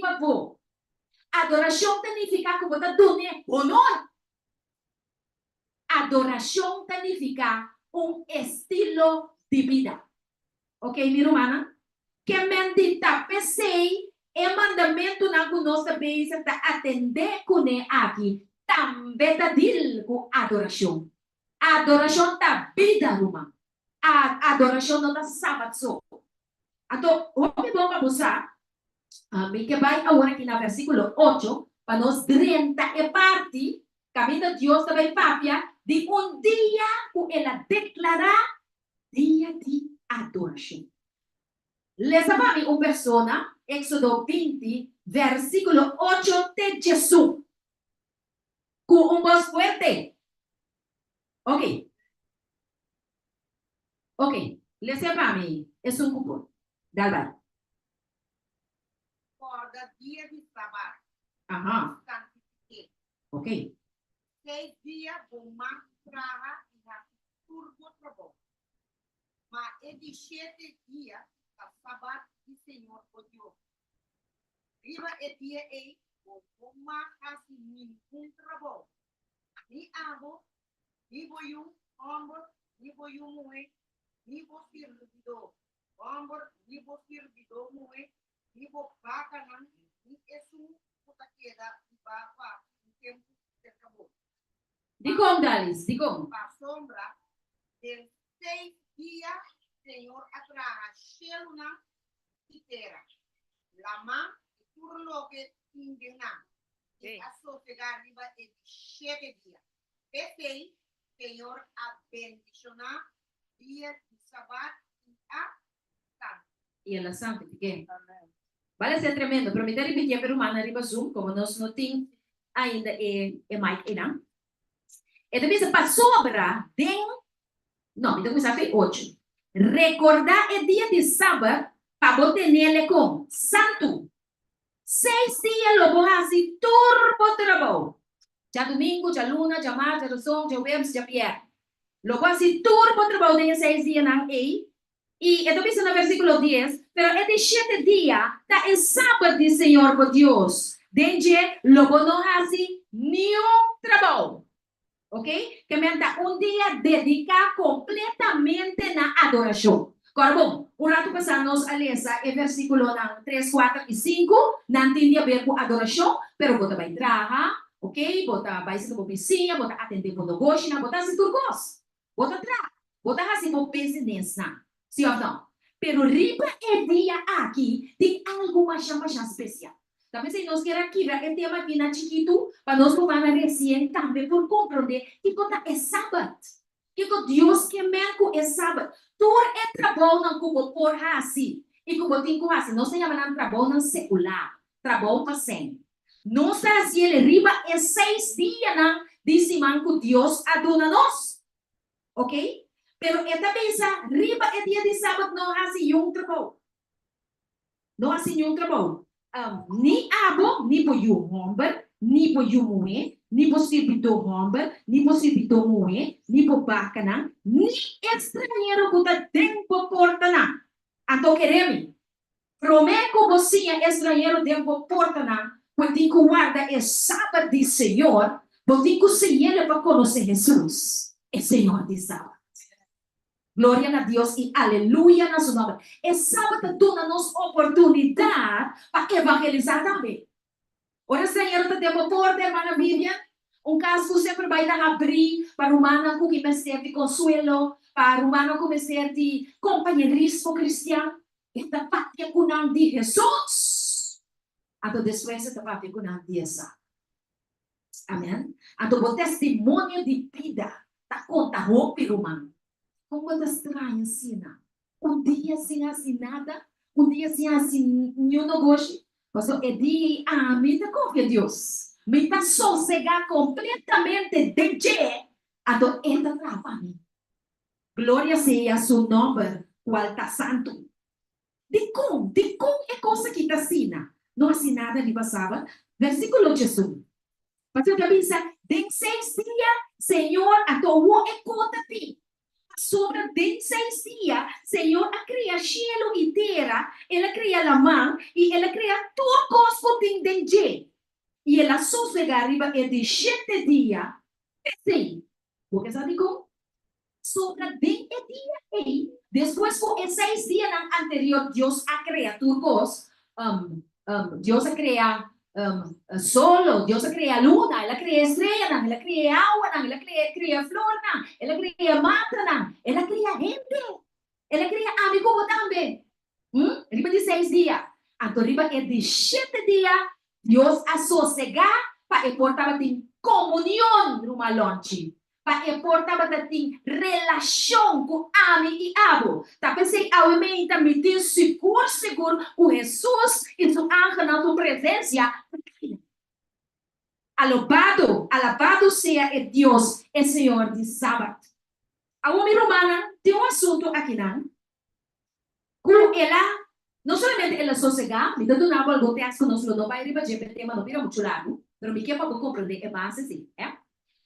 riba po. Adoración significa que você done honor. Adoración significa un estilo de vida. Ok, mi hermana? Que mentita pesei e mandamento na nossa base está atender com aqui. Também tá dil com adoração. Adoração tá vida, Roma. A adoração não tá sábado só. Então, o que vamos mostrar? Me que vai agora aqui no versículo 8, para nós 30 e parte, caminho de Deus também papia, de dia que ela declarar dia de adoração. Lesa para mim uma persona, Éxodo 20, versículo 8 de Jesus. Com voz fuerte. Ok. Ok. Lesa para mim. É um cupom. Dá. Acorda dia de sábado. Aham. Ok. 6 dias, uma praga e a turbo trabalho. Mas é de 7 dias, a sábado do Senhor, o Deus. Riba é dia e uma assim nenhum trabalho. Ni abo, ni boium, ombro, ni boium moe, ni bo servidor. Ombro, ni bo servidor moe, ni bo bacana, ni isso puta queda e baba, o tempo se acabou. Digam, Dalis, digam. A sombra de 6 dias, Senhor, atrás, chelo na inteira. Lama, turno que indena. E a sofregar arriba de 7 dias. Esse, Senhor, abençoa dia de sábado e a santo. E ela sabe, porque vale ser tremendo. Pero me dá repetir a humana arriba Zoom, como nós não temos ainda é mais não. E também se passou sobra, não, então começar foi 8. Recordar o dia de sábado para botar nele com santo. 6 dias lo vou fazer turbo trabalho. Já domingo, já luna, já março, já som, já webs, já pier. Lo vou fazer turbo trabalho de 6 dias não é. E eu estou no versículo 10, pero é de 7 dias, tá é sábado do Senhor por Deus. Desde lo vou não fazer nenhum trabalho. Ok? Que menta dia dedicado completamente na adoração. Agora, bom, rato passamos a ler o versículo 3, 4 e 5, não tem a ver com adoração, pero bota vai trabalhar, ok? Bota vai ser com piscina, bota atender com negócio, bota se turcos. Bota trabalhar, bota assim com business, sim ou não? Pero riba é dia aqui, tem algo mais especial. Também se nós queremos aqui, o tema aqui na chiquito, para nós tomar a recém também por compreender que conta é sábado. Que Deus quer mesmo é sábado. Tudo é trabalho não como por assim. E como tem que assim, nós chamamos trabalho não secular, trabalho para sempre. Nós fazemos riba é 6 dias não, disse que Deus adora nós. Ok? Pero esta pensa, riba é dia de sábado não assim um trabalho. Não assim um trabalho. Ni abo, ni po yung homber, ni po yung muhe, ni po sirvito homber, ni po sirvito muhe, ni po baka na, ni estrangeiro kuta tempo porta na. Anto queremi. Prometo você estrangeiro tempo porta na, quando que guarda é sábado de Senhor, porque que se ele para conhecer Jesus, é Senhor de sábado. Glória a Deus e aleluia na sua nome. É sábado dá-nos oportunidade para evangelizar também. Ora, Senhor, te demos por ter na Bíblia. Caso que sempre vai abrir para o humano que me serve de consuelo, para o humano que me serve de companheirismo cristiano. Esta pátria com o de Jesus. Ato depois esta pátria com o de essa. Amém? Ato o testemunho de vida. Tá conta roupa humano. Como é estranho assim, dia sem assim nada, dia sem assim nenhum negócio. Mas é dia, me dá confia em Deus. Me dá sossegar completamente de que a do entra para mim. Glória seja seu nome, qual está santo. De como é coisa que está assim, não assim nada de passava. Versículo 18. Mas eu também sei, de 6 dias, Senhor, a tua é conta ti. Sobre 6 dias, Senhor, a cria cielo e terra, ela cria a mão e ela cria turcos com bem dengue. E ela sossega arriba é de 7 dias. Sim. Porque sabe como? Sobra bem é dia. Ei. Depois, com 6 dias anterior, Deus a criaturas, Deus a cria solo, Deus a cria luna, ela cria estrela, ela cria água, ela cria flor, ela cria mata, ela cria gente, ela cria amigo também. Riba de 6 dias. Então, riba é de 7 dias, Deus a sossegar para portar em comunhão numa longe. Para portar em relação com Ami e Abo. Tá pensei, ao meio também tem seguro com Jesus e seu anjo na sua presença. Alabado seja Deus, o Senhor de sábado. A homem romana tem assunto aqui, não? Como ela, não somente ela sossegar, me dando na bola, goteas que nós não vai riba de tema, não vira muito largo, mas me quer para compreender, é base sim, é?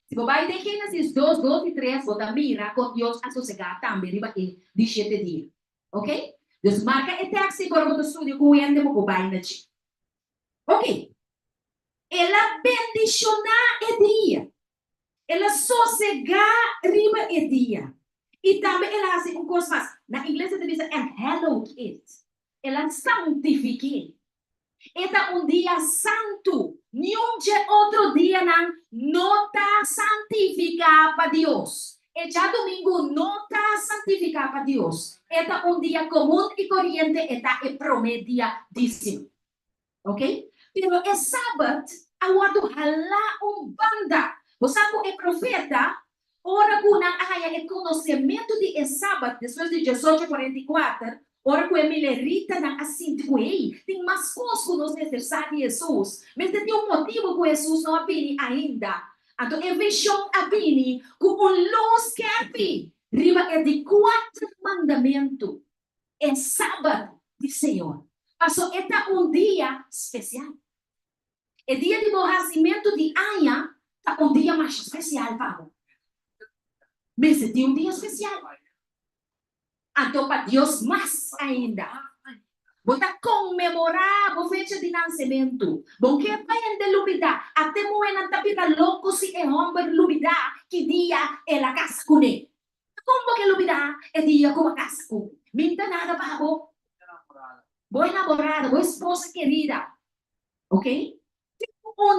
Se você vai ter Gênesis 2, 2 e 3, você mira com Deus a sossegar também, riba de 7 dias, ok? Deus marca e texto para o estudo com o ende, você vai na ti. Ok. Ela bendicionar é dia. Ela sossegar riba é dia. E também ela faz uma coisa mais. Na inglês se diz and hallowed it. Ela santifique. Esta dia santo. Nenhum outro dia não está santificado para Deus. E já domingo não está santificado para Deus. Esta dia comum e corriente. Esta é promediadíssimo. Ok? Pero é sábado. Aguardo halá banda. Você é profeta. Ora com o conhecimento de sábado, depois de 18:44, ora com a milerita na assim, tem mais coisas que nós necessitamos de Jesus. Mas tem motivo que Jesus não vem ainda. Então, a visão vem com luz que vem. Riba é de 4 mandamentos. É sábado do Senhor. Passou, é dia especial. É dia de nascimento de Aya, é dia mais especial, Pablo. Mas é dia especial. Então, para Deus, mais ainda. Vou comemorar a fecha de nascimento. Vou que vai de lubida. Até moena tapita louco se é homem lubida. Que dia é a casa com ele. Como que lubida é dia com a casa com ele. Minta nada, Pablo. Boa namorada, boa esposa querida. Ok?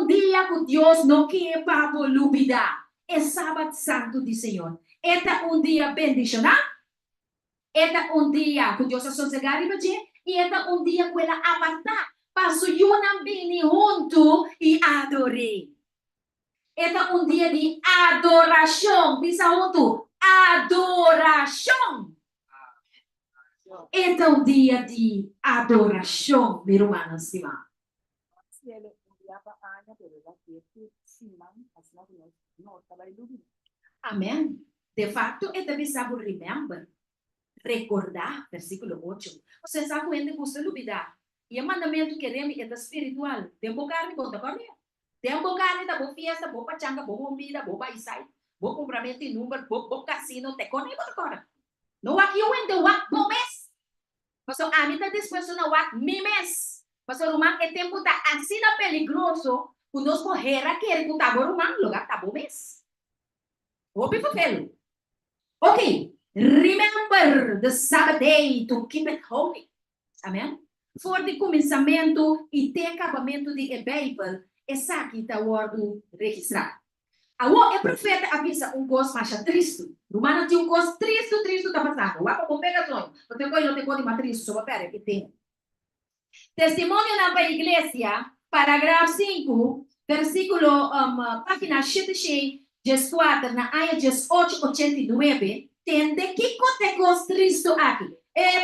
Dia que Deus não quer Pablo lubida. É sábado santo do Senhor. Este é dia bendicional. Este é dia que Deus a sossegar e este é dia que ela apartar. Passo uma bem junto e adorei. Este é dia de adoração. Bisa junto. Adoração. Este é dia de adoração, meu irmão estimado. Amém. De fato, é de saber remember. Recordar, versículo 8. Você sabe quando você olvidar. E o mandamento que queremos é espiritual. Tem um carne, conta correr. Tem um carne, da boa fiesta, boa pachanga, boa comida, boa baisai, boa compramento em número, boa cassino, te corre, boa corre. Não aqui eu ainda wak bom mês. Mas a mim tá disposto na wak mês. Mas o rumang é tempo da assim na peligroso, o nosso correr aquele que tá bom rumang, lugar tá bom mês. Open for fellow. Okay. Remember the Sabbath day to keep it holy. Amen? For the começamento e de acabamento de Bíblia, essa aqui está o ordo registrado. Agora, o profeta avisa coisa mais triste. Romano tinha coisa triste está passando. Vá para o pegação. Não tem coisa de matriz, só para que tem. Testemunho na igreja, parágrafo 5, versículo, página 76, na área 1889, tem de que coisa triste aqui.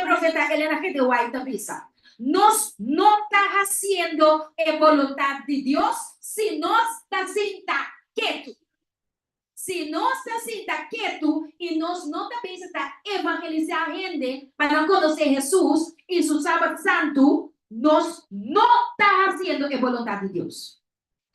Profeta Helena que de White avisa. Nós não está fazendo a vontade de Deus se nós está sentado quieto. Se nós está sentado quieto e nós não está pensando evangelizar a gente para conhecer Jesus e seu sábado santo, nós não está fazendo a vontade de Deus.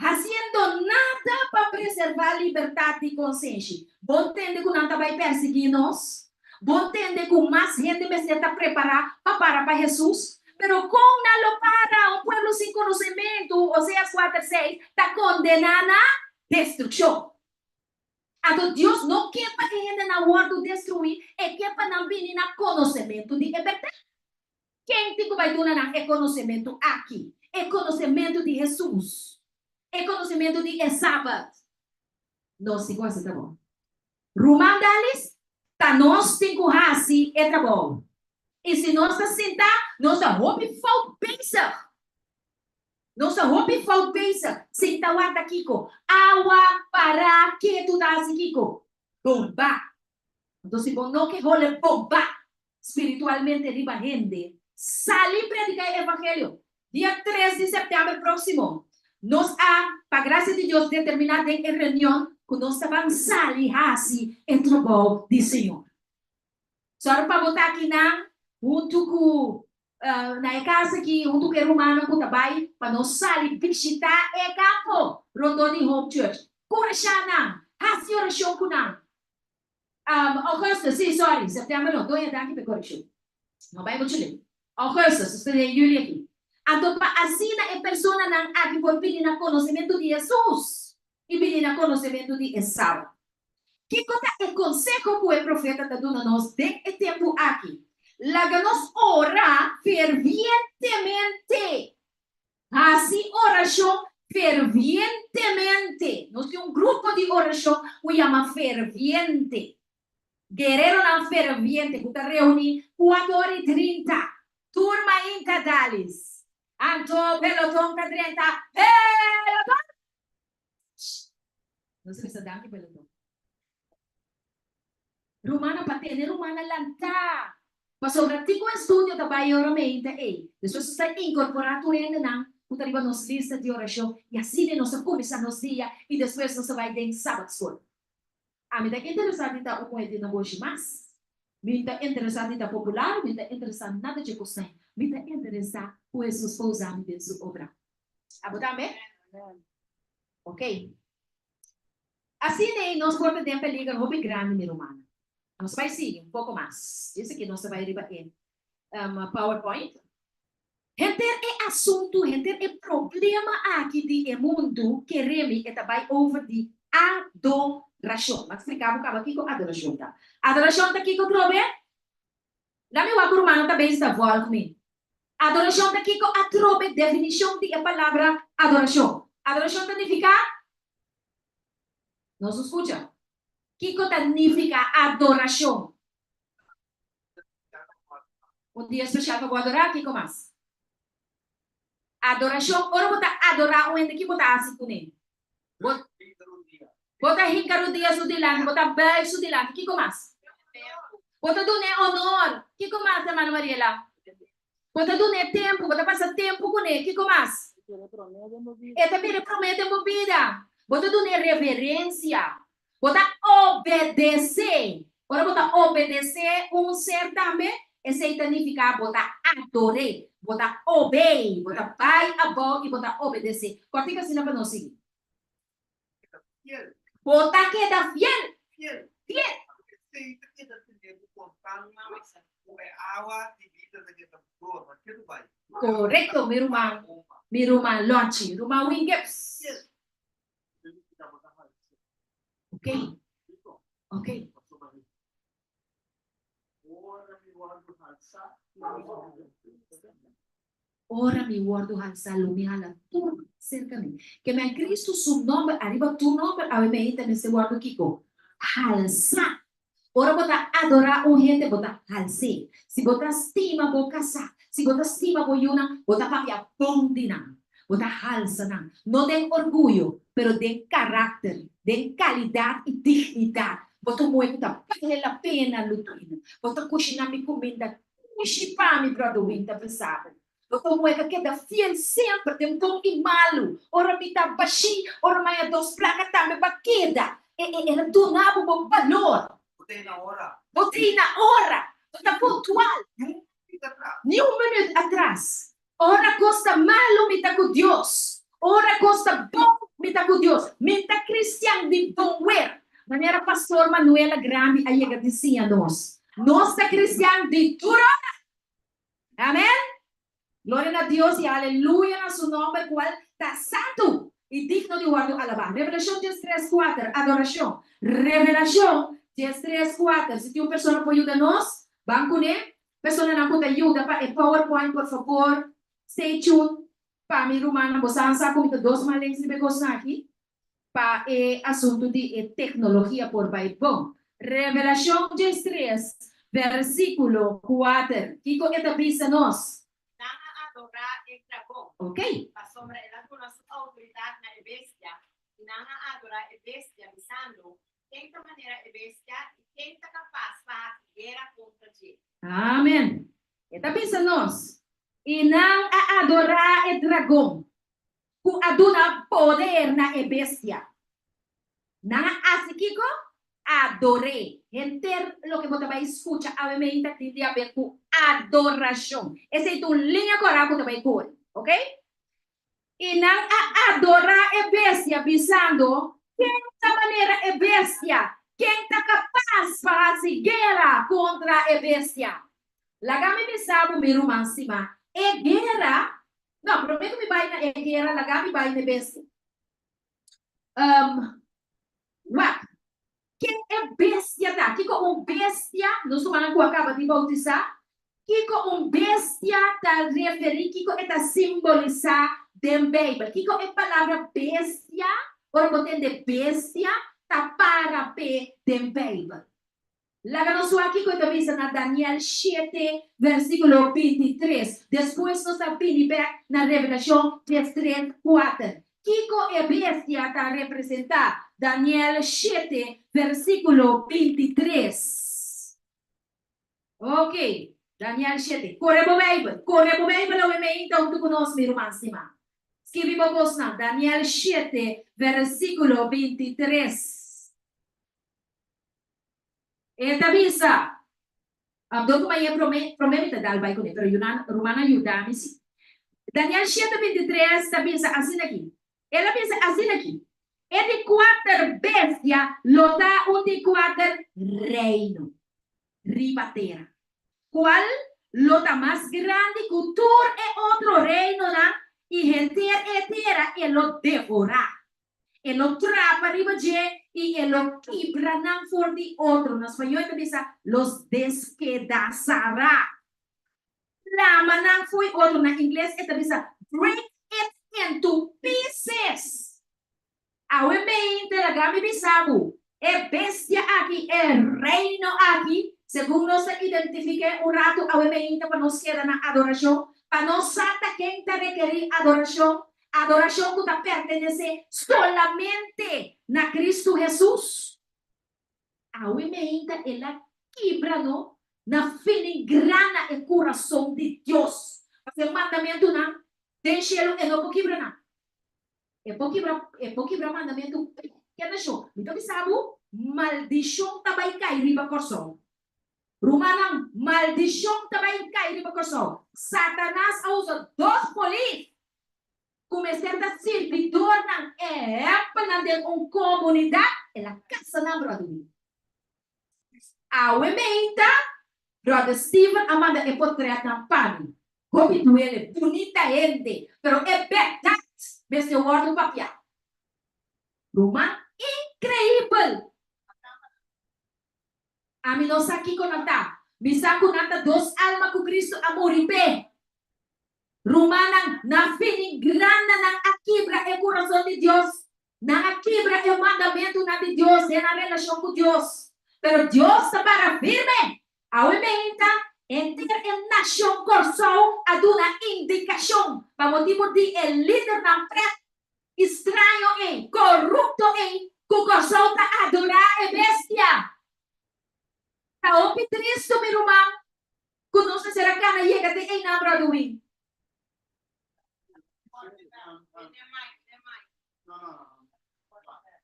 Fazendo nada para preservar a liberdade de consciência. Bom entender que não vai perseguir nós. Bom entender que mais gente vai estar preparada para Jesus. Pero kung nalopara ang pueblo sin conocimiento, Oseas 4:6, está condenada a destrucción. Ato Dios não quer para que ainda na world destruir, é que para não vir na conhecimento de verdade. Quem te vai dar é conhecimento aqui, é conhecimento de Jesus, é conhecimento de sábado. Nós se gosta, tá bom? Rumandalis, tá nós tem que assim, é tá bom. E se nós tá sentar, nós tá roupa falta pensa. Nossa roupa falta pensa. Senta lá tá Kiko. Awa para que tu tá assim, Kiko? Bomba. Então se bom não que role bomba. Espiritualmente riba gente. Sali predicar o evangelho. Dia 3 de setembro próximo. Nós para graça de Deus, determinada em reunião, que nós vamos sair assim, em trabalho do Senhor. Só para botar aqui junto com na casa aqui, junto com a Romana, com o Tabai, para nós sair visitar o campo, Rondoni Home Church. Corachana, hace oração com nós. Augustus, sim, sorry, setembro não, dois anos para correção. Não vai muito ler. Augustus, estou em julho aqui. Então, assim, a pessoa não aqui por pedir na conhecimento de Jesus e pedir na conhecimento de Esau. Que conta o consejo que o profeta está dando a nós de tempo aqui? Láganos orar fervientemente. Assim, oração fervientemente. Nós temos grupo de oração que chama ferviente. Guerreiro não ferviente, que está reunido 4:30. Turma Intadalis. Anto pelotão tá 30. Pelotão! Não sei se dá aqui pelotão. Romana patene, Romana lanta. Pasó ratico estudio da bayoramente, después está incorporado en la puta arriba nos lista de oración y así de nos comienza nos día y después nos va a ir en sábado school. A mí está interesado en esta ocupación de negocio más. Me está interesado en esta popular, me está interesado en nada de cosas. Me está interesado en su esposa de su obra. ¿Abotame? Ok. Así de nos corta de peligro, hobby grande mi romana. Nós vai seguir pouco mais. Isso aqui nós vai ir em PowerPoint. Gente é assunto, gente é problema aqui de mundo que remi é também over de adoração. Mas explicava aqui com adoração tá. Adoração tá aqui com trobe. Na minha romano também está voando comigo. Adoração tá aqui com a trobe definição de a palavra adoração. Adoração significa nós escuta. ¿Qué significa adoración? Un día especial para adorar, ¿qué más? Adoración, ahora bota adorar un ente que bota así con él. Bota hincar dia su dilante, bota bel su dilante, ¿qué más? Bota donar honor, ¿qué más, hermana Mariela? Bota donar tempo, bota pasar tempo con él, ¿qué más? Él también promete movida. Bota donar reverencia. Bota obedecer. Ora bota obedecer um ser também. Esse significa bota adorar. Bota obey. Bota pai, avó e bota obedecer. Corta que assim para nós seguir. Bota que da fiel. Fiel. Correto, meu irmão. Meu irmão Lonchi. Meu irmão Wingips. Ok. Ok. Ora mi guardo halsa lumihala tu cerca mim. Que me Cristo su nome arriba tu nome a me mente nesse guardo Kiko. Halsa. Ora bota adorar gente bota halse. Se bota estima bo casa. Se bota estima bo yuna bota papia pondina. Bota halsa na. Não tem orgulho, pero tem caráter, tem qualidade e dignidade. Bota muito tá vale a pena lutina. Bota cozinhar me comida. Cuxipar me brother winter pesado. Bota muito que da fiel sempre tem um tom e malo. Ora me tá baixi, ora mais dos placas tá me baqueda. Ela donava o valor. Botei na hora. Botei na hora. Bota pontual. Nenhum minuto atrás. Ora costa malo me tá com Deus. Ora costa bom me tá com Deus. Me tá cristiano de bom ver. Maneira pastor Manuela Grami aí agradecia a nós. Nós tá cristiano de dura. Amém? Gloria a Dios y aleluya a su nombre, cual está santo y digno de guardo alabar. Revelación 10:3-4, adoración. Revelación 10:3-4. Si una persona puede ayudarnos, van con él. Persona no puede ayudar para el PowerPoint, por favor. Stay tuned. Para mi rumana, vos han sacado 2 malens de cosas aquí. Para el asunto de tecnología por Bible. Revelación 10:3, versículo 4. Kiko esta pisa nos. Adorar el dragón. Ok. Sobre la autoridad na bestia. Nanga adorar a bestia, avisando quem da maneira a bestia e quem está capaz para guerra contra ti. Amén. Esta pisa nos. E não a adorar o dragão. Ku aduna poder na bestia. Não assim Kiko? Adoré. Enter lo que você vai escutar, obviamente, tem a ver com adoração. Essa é uma linha coral que você vai pôr, ok? E não a adorar a bestia, visando quem da maneira é bestia, quem está capaz para fazer guerra contra a bestia. Lagami bisabo mi romansima. É guerra? Não, prometo me vai na guerra, lagami vai na bestia. What? Quem é bestia, tá? Kiko bestia, nós falamos que acaba de bautizar. Kiko bestia tá referi, Kiko está simbolizar de Bíblia. Kiko é palavra bestia, ou botem de bestia, tá para pé de Bíblia. Lá que nós aqui que eu visa na Daniel 7, versículo 23. Depois nós estamos back na Revelação 3:4. Kiko é bestia tá representar Daniel 7, versículo 23. Ok, Daniel 7. Corre para a Bíblia, então tu conosco, meu irmão, cima. Escreve para nós na Daniel 7, versículo 23. Esta visa. Abdo maya promete dal vai con pero Yunan Romana ayudame si. Daniel 7:23 esta visa assim aqui. Ela pensa assim aqui. É de 4 bestia lota de 4 reino. Ribatera. Qual lota mais grande cultura é outro reino lá e gente etera e lo devorar. E lo trapa riba y lo quebran por de otro. En español también los despedazará. La manan fue otro. En inglés también break it into pieces. Obviamente la gama bisabu. El bestia aquí, el reino aquí. Según nos identifique un rato, obviamente para nos quedar en adoración. Para nos santa quien te requerir adoración. Adoração que está pertenece solamente na Cristo Jesus. A uementa ela quebra na filigrana e coração de Deus. Porque o mandamento não deixa-lo e não pode quebrar. É pode quebrar mandamento que é show. Então sabe, maldição também cai riba coração. Romanang maldição também cai riba coração. Satanás usa 2 polis. Comecei a servidor ng panandang comunidad en la casa ng brother. Awementa, brother Steven Amanda e potreat ng pani. Hobi duele, bonita gente, pero é verdade, mas eu guardo papel. Roman, incrível. A mim não aqui com nata. Bisa ko nata 2 alma com Cristo amor e pé. Rumanang na filigrana ng akibra e coração de Deus, na akibra e o mandamento na de Deus, e na relação com Deus. Pero Deus está para firme. Awementa, enter em nação coração a uma indicação para motivo de el líder ng pret estranho e corrupto e com coração ta adorar e bestia. Ta opi Cristo mi rumang, kuno será kana llega te ei na braduin.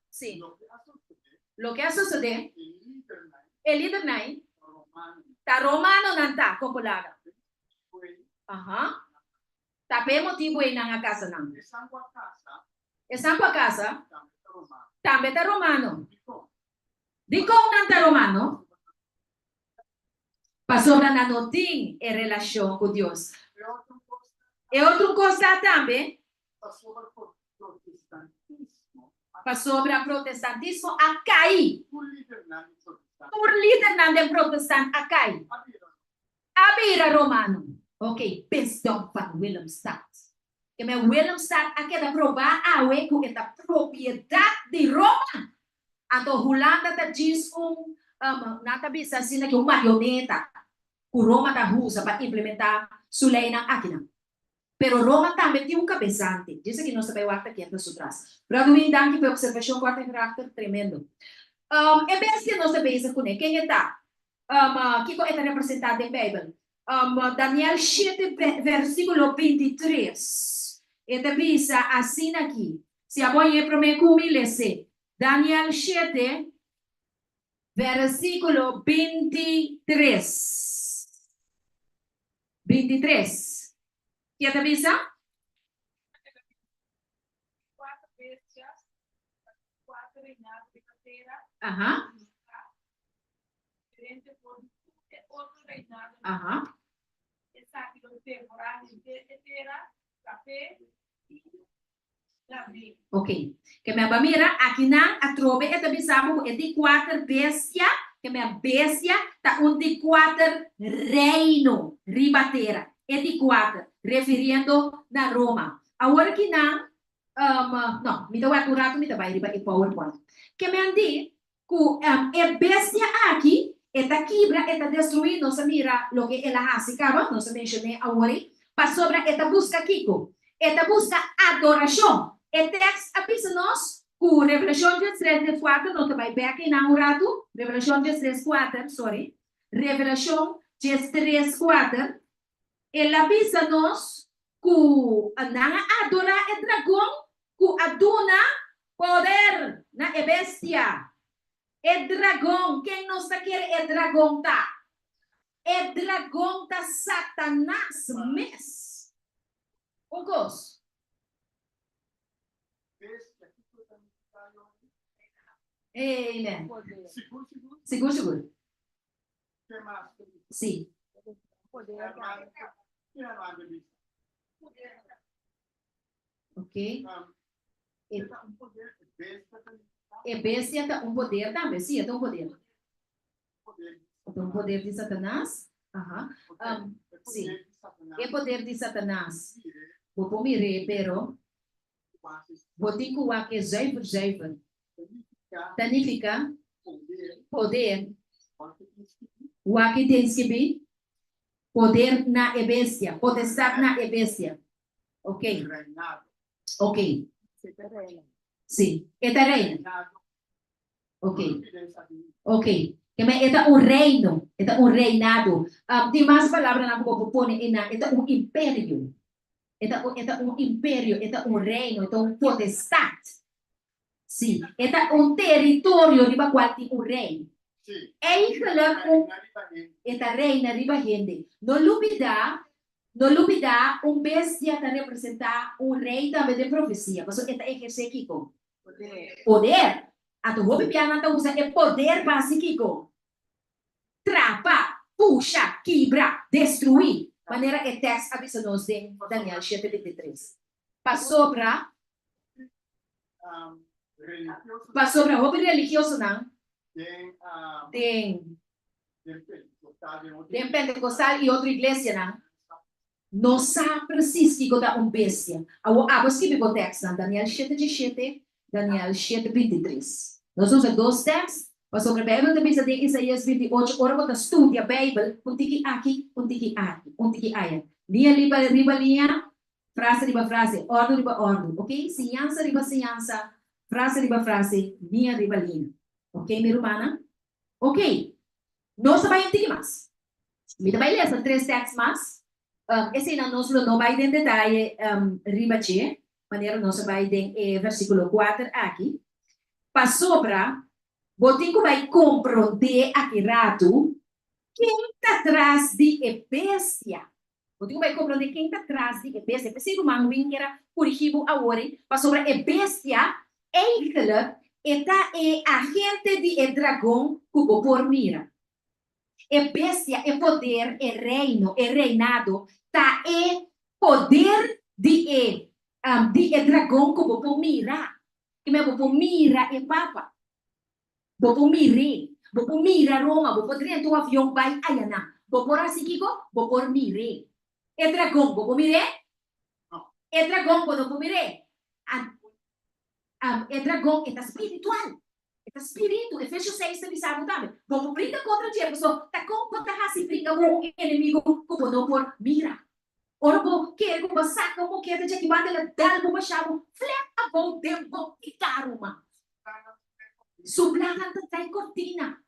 Sí. Lo que ha sucedido, el líder nai, ta romano nanta kopulaga. Aha. Tapi motivo ay nang casa nang. Esang kwa casa, tambe ta romano. Di ko nanta romano. Pasobra na noting e relasyon con Dios. E outra coisa também, passou para o protestantismo. para sobre o protestantismo a cair. Por liderança protestante. Por líder protestante a cair. Abira romano. Ok, perdão para Willemstad. Que me Willemstad a queda provar a com esta propriedade de Roma. A to Holanda ta diz nata bisa sina que marioneta. Que Roma ta usa para implementar sua lei na aqui. Pero Roma também tem cabeçante. Diz que não se vai guardar aqui atrás. Para mim, danke pela observação quarta em caráter tremendo. É bem assim não se pensa com ele. Quem está? Que é representado em Bíblia? Daniel 7, versículo 23. Eta bisa assim aqui. Se a boa é para mim como Daniel 7, versículo 23. 23. Que eta bisa? 4 bestias, 4 reinados de cartera, Aham. diferente por outro reinado. Aham. Exacto, temporal, etcétera, café e navio. Ok. Que minha família aqui na a trobe eta bisamo é de 4 bestia, que minha bestia tá de 4 reino ribatera. É de 4, referindo na Roma. Agora que não, não, me dá o acurado, me dá vai riba e PowerPoint. Que me andi que é bestia aqui, eta quebra, eta destruir, não se mira lo que ela hace, cava, não se mencionei agora, para sobre eta busca Kiko, eta busca adoração. E text avisa-nos que Revelação 13:4, não te vai back em namorado, Revelação 13:4, sorry, Revelação 13:4, ele avisa-nos que não adorar é dragão, que aduna poder na bestia. É dragão, quem não está quer é dragão tá. É dragão tá Satanás mes. O gosto. Amen. Seguro. Seguro. Que mais? Sim. Ok. E bestia tá poder também, sim, é poder. Poder de Satanás. Aham. Sim. É poder de Satanás. Vou pôr pero vou ter que zuiver. Significa poder. O que tem que be poder na bestia, potestade na bestia. Ok. Ok. Sim. É reino. Ok. Ok. Esta reino, esta reinado. Tem mais palavras na boca pone na esta império. Esta império, esta reino, esta potestade. Sim, esta território riba qual tem rei. Eigenlijk esta reina riba gente. Não lupida bestia que representa rei também de profecia. Mas esta exerce Kiko. Poder. A tu hobby piano tá usa é poder básico. Trapa, puxa, quebra, destruir. Maneira é text avisa-nos de Daniel 7:23. Passou para hobby religioso não? Tem pentecostal e outra igreja não? Não sabe preciso que dá bestia. Vamos escrever o texto na Daniel 7:7, Daniel 7:23. Nós usamos dois textos. Mas sobre a Bíblia também tem Isaías 28. Ora, você estuda a Bíblia, untiki aqui, untiki ayat. Linha riba linha, frase riba frase, ordem riba ordem. Ok? Ciência riba ciência, frase riba frase, linha riba linha. Ok, minha irmã? Ok. Nós vamos entender mais. Me vai ler esses 3 textos mais. Esse não vai em detalhe riba che, maneira nós vai em versículo 4 aqui. Passou para Botico vai compreender aqui rato quem está atrás de bestia. Botico vai compreender quem está atrás de bestia. Porque o mango era corrigido agora, mas sobre a bestia, eigenlijk está agente de dragão que o por mira. A bestia é poder, é reino, é reinado, tá poder di dragão ko bopo mira. Ime bopo mira e papa. Bopo mira Roma, bopo dentro um avião vai ayana. Bopo rasikiko, bopo mire. E dragão, bopo mire? E dragão, bopo mire. E dragão é espiritual. É espírito. Efésios 6 também sabe também. Bopo brinca contra ti, pessoa. Tá com conta hasi brinca com o inimigo, como não por mira. Ora bo quer que você saca o que é que manda ela dar bo chamo flap a bom tempo e caruma sublangan ta cortina,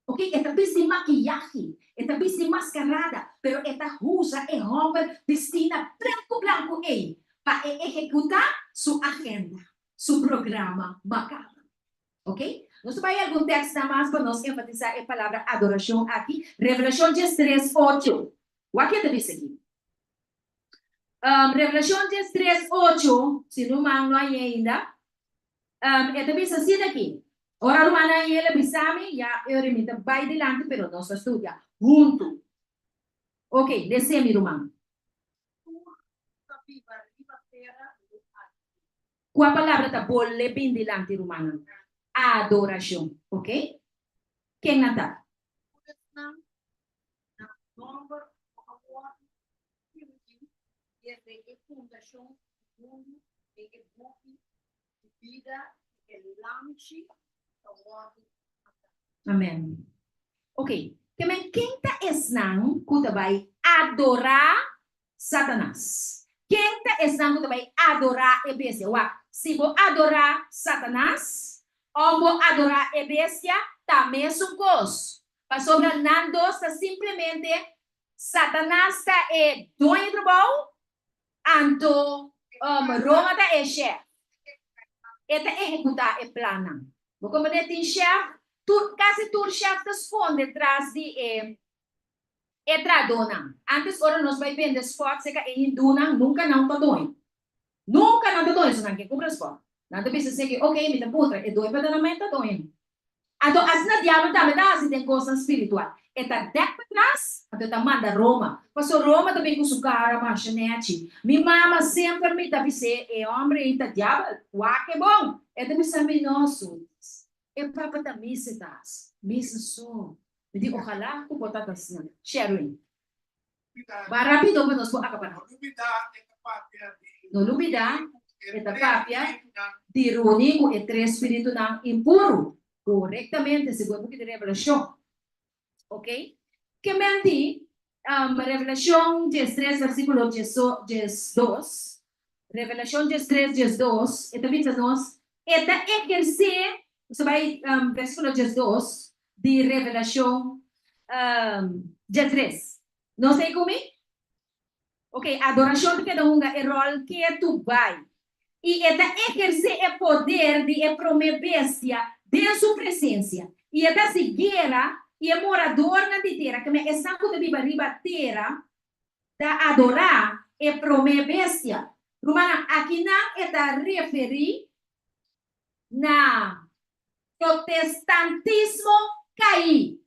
ok, esta busy maquillaje, esta busy mascarada, pero esta usa e homem vestina branco para ejecutar su agenda, su programa macabro, ok. Nós vai algum texto mais para nós enfatizar a palavra adoração aqui, Revelação 3:8. O que é diz aqui? Revelação 3:8, se não há ainda, é também assim daqui. Ora, Romana, ele bisame, já eu remito, vai delante, pero nós estudia junto. Ok, desce-me, Romana. Qual a palavra está bolle bem delante, Romana? Adoração, ok? Quem nata? Desde que fundação do mundo, de que buque, de vida, de lanche, Amen. Ok. Quem está esnang que vai adorar Satanás? Quem está esnang que vai adorar a bestia? Se vou adorar Satanás ou vou adorar a bestia, também são coisas. Pastor Fernando está simplesmente Satanás está dono do trabalho, anto Roma está chefe. Eta executar o plano. Como tem chefe, quase todo chefe está esconde atrás de tradona. Antes, ora, nós vai vender sport, se que em duna, nunca não está doendo. Nunca não está doendo, se não quer comprar sport. Não está pensando que, ok, me dá putra, é doido para não está doendo. Então, assim, na diabo também dá, assim, tem coisa espiritual. Eta dek para trás, então está manda Roma. Pastor Roma também com sua cara, machinete. Minha mama sempre me dá dizer, homem, eta diabo, que bom. É também sabe nosso. É para da missa das. Missa só. Me digo, ojalá que botar das não. Sharing. Vai rápido para nós acabar. No lubida, esta papia de reunir com o três espírito não impuro. Corretamente, segundo que de revelação. Ok? Que menti, Revelação 13, versículo 2. Revelação 13, 2. Esta diz nós, esta exercer, você vai, versículo 2 de Revelação 13. Não sei como? Ok, adoração de cada um é o rol que tu vai. E esta exercer o poder de promover bestia de sua presença. E esta seguirá e é morador na terra, que é santo de viva terra, da adorar e promover bestia. Romana, aqui não está referir na protestantismo cair.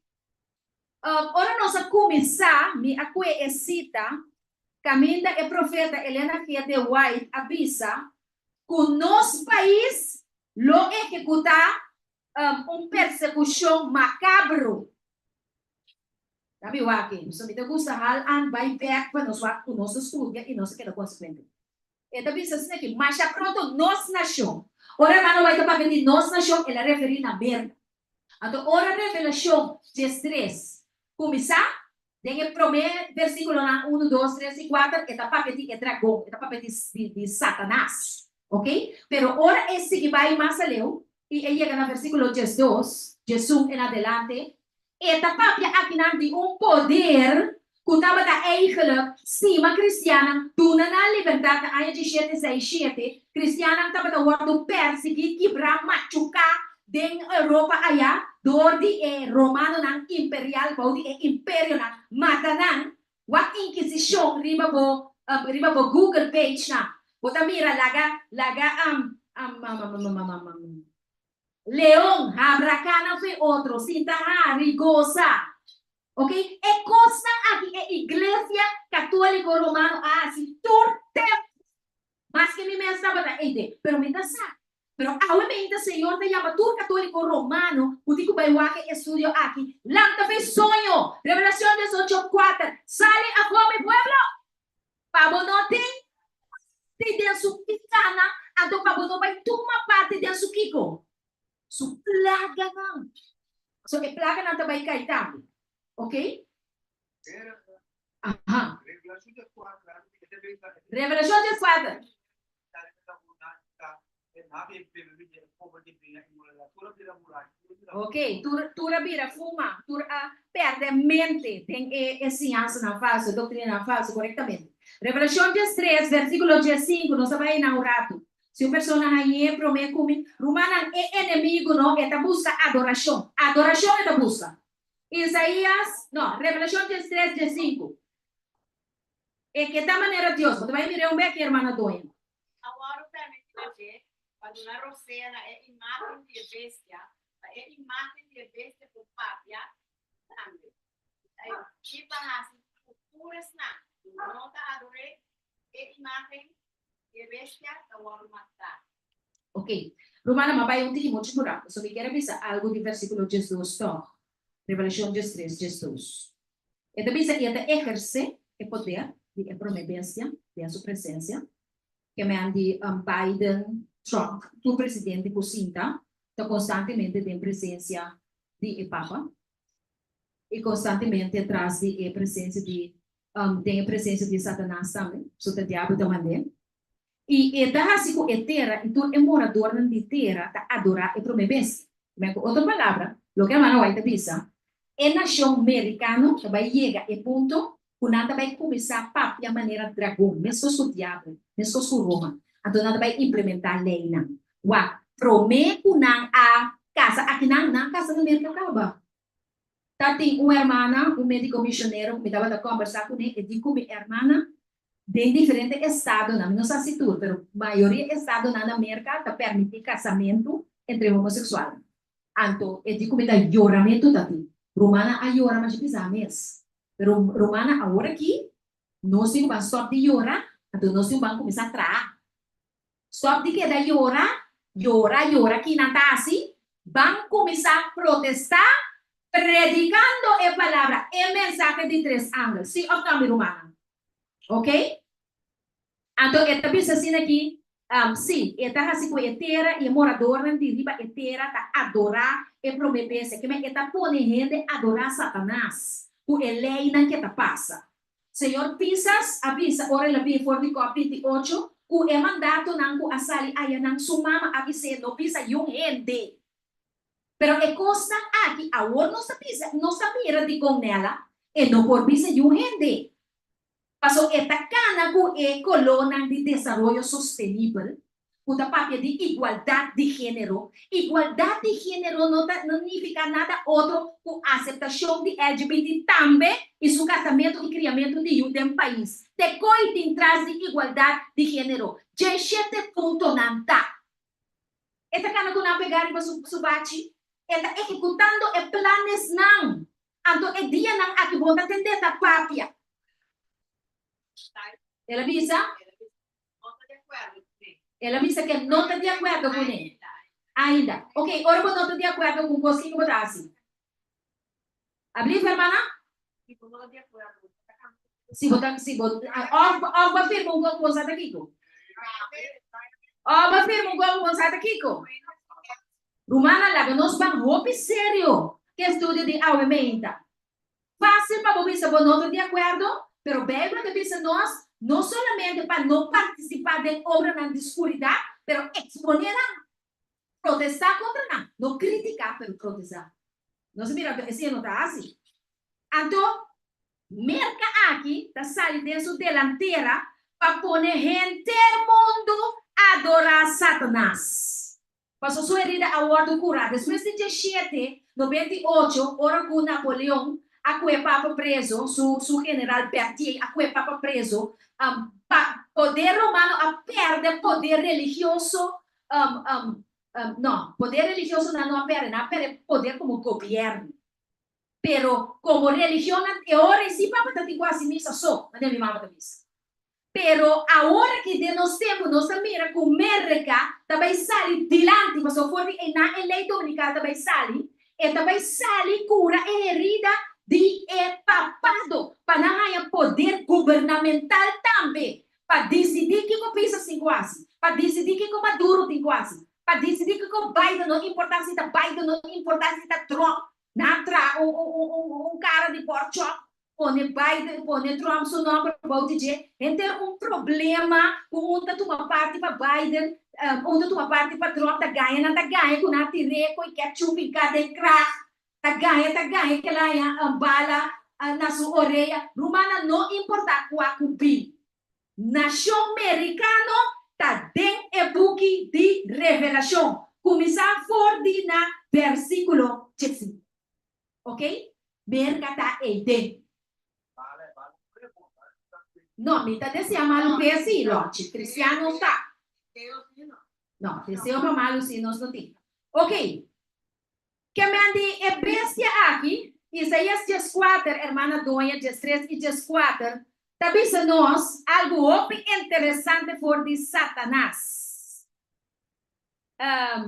Ora nós a começar, me acué cita, caminho é profeta Helena G. de White avisa que nosso país lo executar persecução macabro. Sabe o que? Se me gusta hal an vai back para nós o nosso estudo e nós queda consequente. Então pensa assim que mais pronto nós nação. Ora mano vai tomar de nós nação ela referir na merda. Então ora Revelação 13 começar tem o primeiro versículo lá 1, 2, 3 e 4 etapa de dragão, etapa de Satanás, ok? Pero ora esse que vai mais além e chega no versículo 2, Jesus em adelante. Esta papia aqui não tem poder que estava eigenlijk cima cristiana, duna na liberdade, aí de 767, cristiana estava da word persegui, quebrar, machucar, dentro Europa aí, dor de romano não imperial, body império não, mata não, a inquisição riba bo Google page na, bota mira laga Leão, Abracana foi outro, Sintaha, Rigosa. Ok? É costa aqui, é Igreja Católica Romana, assim, tur tempo. Mas que me estava da ente, pero me dá sabe. Pero obviamente o Senhor te chama todo católico romano, o tico vai lá que estudio aqui. Lanta fez sonho. Revelação 18:4. Sale a fome pueblo. Pabo não tem dentro picana, a do pabo não vai tomar parte dentro kiko. Su plaga não. So e plaga não também cai também. Ok? Aham. Revelação 18:4. Ok, tu rabira fuma, tu perde mente, tem ciência na falsa, doutrina na falsa, corretamente. Revelação 3, versículo 15, não sabe aí na rato. Se uma pessoa aí promete comer, romana é inimigo, não, é busca adoração. Adoração é busca. Isaías, não, Revelação 3, 15. É que da maneira Deus, você vai mirar que irmã doia. Agora o permite quando na rosena é imagem de bestia, é imagem de bestia por papia, também. Aí, e para assim, puras não tá adorei, é imagem de bestia, agora matar. Ok. Romana, mas vai muito buraco. Só me quero avisar algo de versículo 12, tó. Revelação 3, 12. E também se ele exerce o poder de providência, de sua presença, que me andi Biden, Trump, tu presidente Pusinta, está constantemente em presença de Papa e constantemente atrás de presença de tem a presença de Satanás também, so o diabo também. E está assim com a terra, então é morador de terra, está adorar e prometer. Outra palavra, o que a mano vai te dizer, é nação americana que vai chegar a ponto que nada vai começar a papi a maneira dragão, mesmo com o diabo, mesmo com Roma. Então nada vai implementar a lei não. Wa promete a casa aqui na casa do América acaba. Tá tem uma irmã, um médico missionário, me dava a conversar com ele, e digo minha irmã de diferente estado, não sei se tudo, mas a maioria estado na América tá permite casamento entre homossexual. Então, eu digo me dá choramento daqui. Romana a chora mas pisames. Pero Romana agora aqui, nós não vamos stop de chorar, então nós não vamos começar a trabalhar. Stop de que da chora aqui na tasi, vamos começar a protestar, predicando a palavra, é mensagem de 3 ângulos. Sim, ou não, Romana? Ok? Então, eu estou pensando aqui, sim, eu estou assim com a terra, e a moradora de riba a terra, está adorar e prometer, que eu estou pondo gente a adorar Satanás, por a lei que está passa. Senhor, pisas, avisa, ora la vi for di copy di 8, o é mandato nangu asali aya nang sumama avise no pisa yung gente. Pero é costa aqui, a hora não pisa, não mira de com nela, e não por pisa yung gente. Paso esta cana com a colônia de desenvolvimento sustentável, com a papia de igualdade de gênero. Igualdade de gênero não significa nada outro com a aceitação de LGBT também e seu casamento e criamento de um país. Te coitem traz de igualdade de gênero. Gente ponto não tá. Esta cana com a pegar para subate, esta executando e planos não. Então é dia não aqui vou atender esta papia. Ela avisa? Ela avisa que não está de acordo com ele. Ainda. Ok, ora não está de acordo com você que você assim. Abrir, irmã? Se botar, ó, vai firmar um gol com você aqui. Ó, vai firmar um gol com você aqui. Romana, lá, nós vamos roupa sério. Que estudo de aumenta. Fácil para você, não está de acordo? Pero Bíblia te diz nós, não somente para não participar de obra na escuridão, pero exponer a protestar contra não criticar, pero protestar. Não se mira, esse não está assim. Então, merca aqui, da sala de sua delantera, para pôr gente do mundo a adorar Satanás. Passou sua herida a ordem curada. Depois de 17, 98, hora com Napoleão, a que papa preso, su general Berthier, a que papa preso, poder romano a perde poder religioso, não, poder religioso não perde poder como governo. Pero como religião, e ora sim, papa está quase missa só, mas nem me mama da missa. Pero ahora que de nos tempo, nos mira com América, também sali dilante, mas for na lei dominicana também sali, e também sali cura e herida de papado, para não poder governamental também, para decidir que eu penso assim quase, para decidir que eu Maduro tem quase, para decidir que eu Biden não importa se Biden não importa se Trump, natra cara de porchop, pone Biden, pone Trump seu nome para dizer, ter problema com uma parte para Biden, uma parte para Trump, tá ganha, com a tire, com ketchup e cada crack, tá ganha, que lá é bala na sua orelha, Romana não importa qual cubi. Nação americano tá dentro do book de revelação, começar for de na versículo 15, ok? Mercata e de. No, mi sta diciamo malo pesi, Roci, cristiano sta. No, diciamo malo si non sto ti. Ok. Que mandi é bestia aqui, Isaías 14, hermana Doña, 13 e 14, tabisa nós algo bem interessante for de Satanás. A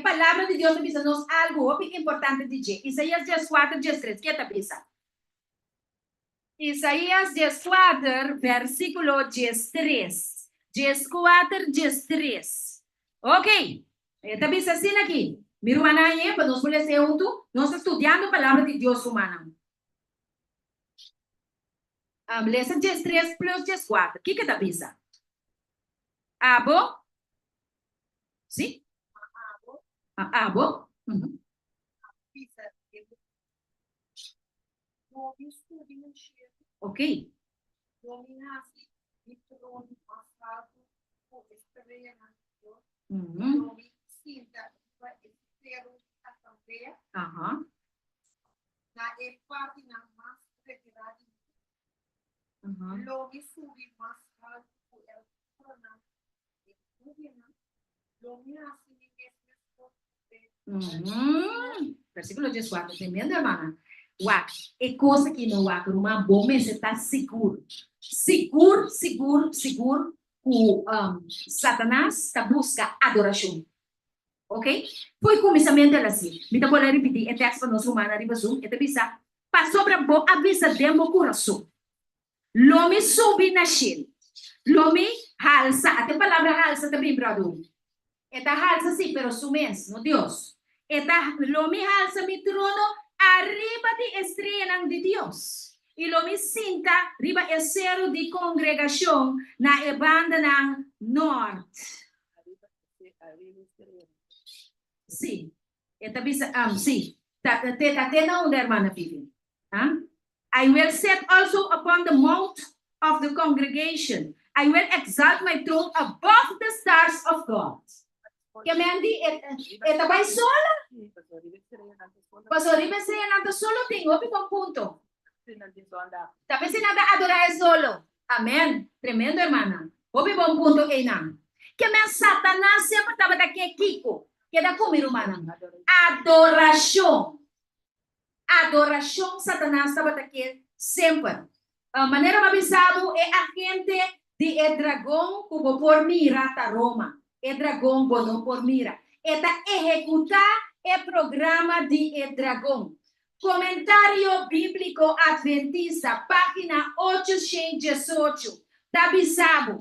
palavra de Deus tabisa nós algo bem importante de dizer. Isaías 14, 13, que tabisa? Isaías 14, versículo 13. 14, 13. Ok. Está bem assim aqui. Mi rumana para nós poder ser juntos, nós estudando a palavra de Deus humana. Leça 13 plus 14. O que está bisa? Abo? Sim? Abo? Ok. Aham. Na parte na mais retirada, logo subir mais alto, ela torna Versículo 14, tremendo, hermana. Uau, é coisa que não há, uma bom mês está seguro. Seguro que Satanás está busca adoração. Ok? Foi começamento assim. Me dá para repetir, é texto para nós humanos, arriba zoom, é avisa, para sobre a boa, avisa dentro do coração. Lome sobe na chile. Lome halsa, até a palavra halsa também, brother. Esta halsa sim, pero sumens, no Deus. Esta lome halsa mi trono arriba de estrela de Deus. E lome sinta riba é cero de congregação na banda na norte. Sim. Esta bisa sim. Tatena onde hermana Vivi. I will sit also upon the mount of the congregation. I will exalt my throne above the stars of God. Que me andi, esta vai sola. Pastor, ribe se nada solo tengo, pico punto. Tapi se nada adorar solo. Amém. Tremendo, hermana. Obi bom punto que não. Que me Satanás sempre estava daqui Kiko. Que da comigo, hermana. Adoração. Adoração, Satanás estava aqui sempre. A maneira mais bizarra é a gente de dragão que por mira a Roma. É dragão bono por mira. É executar o programa de dragão. Comentário bíblico adventista, página 818. Da bizarro.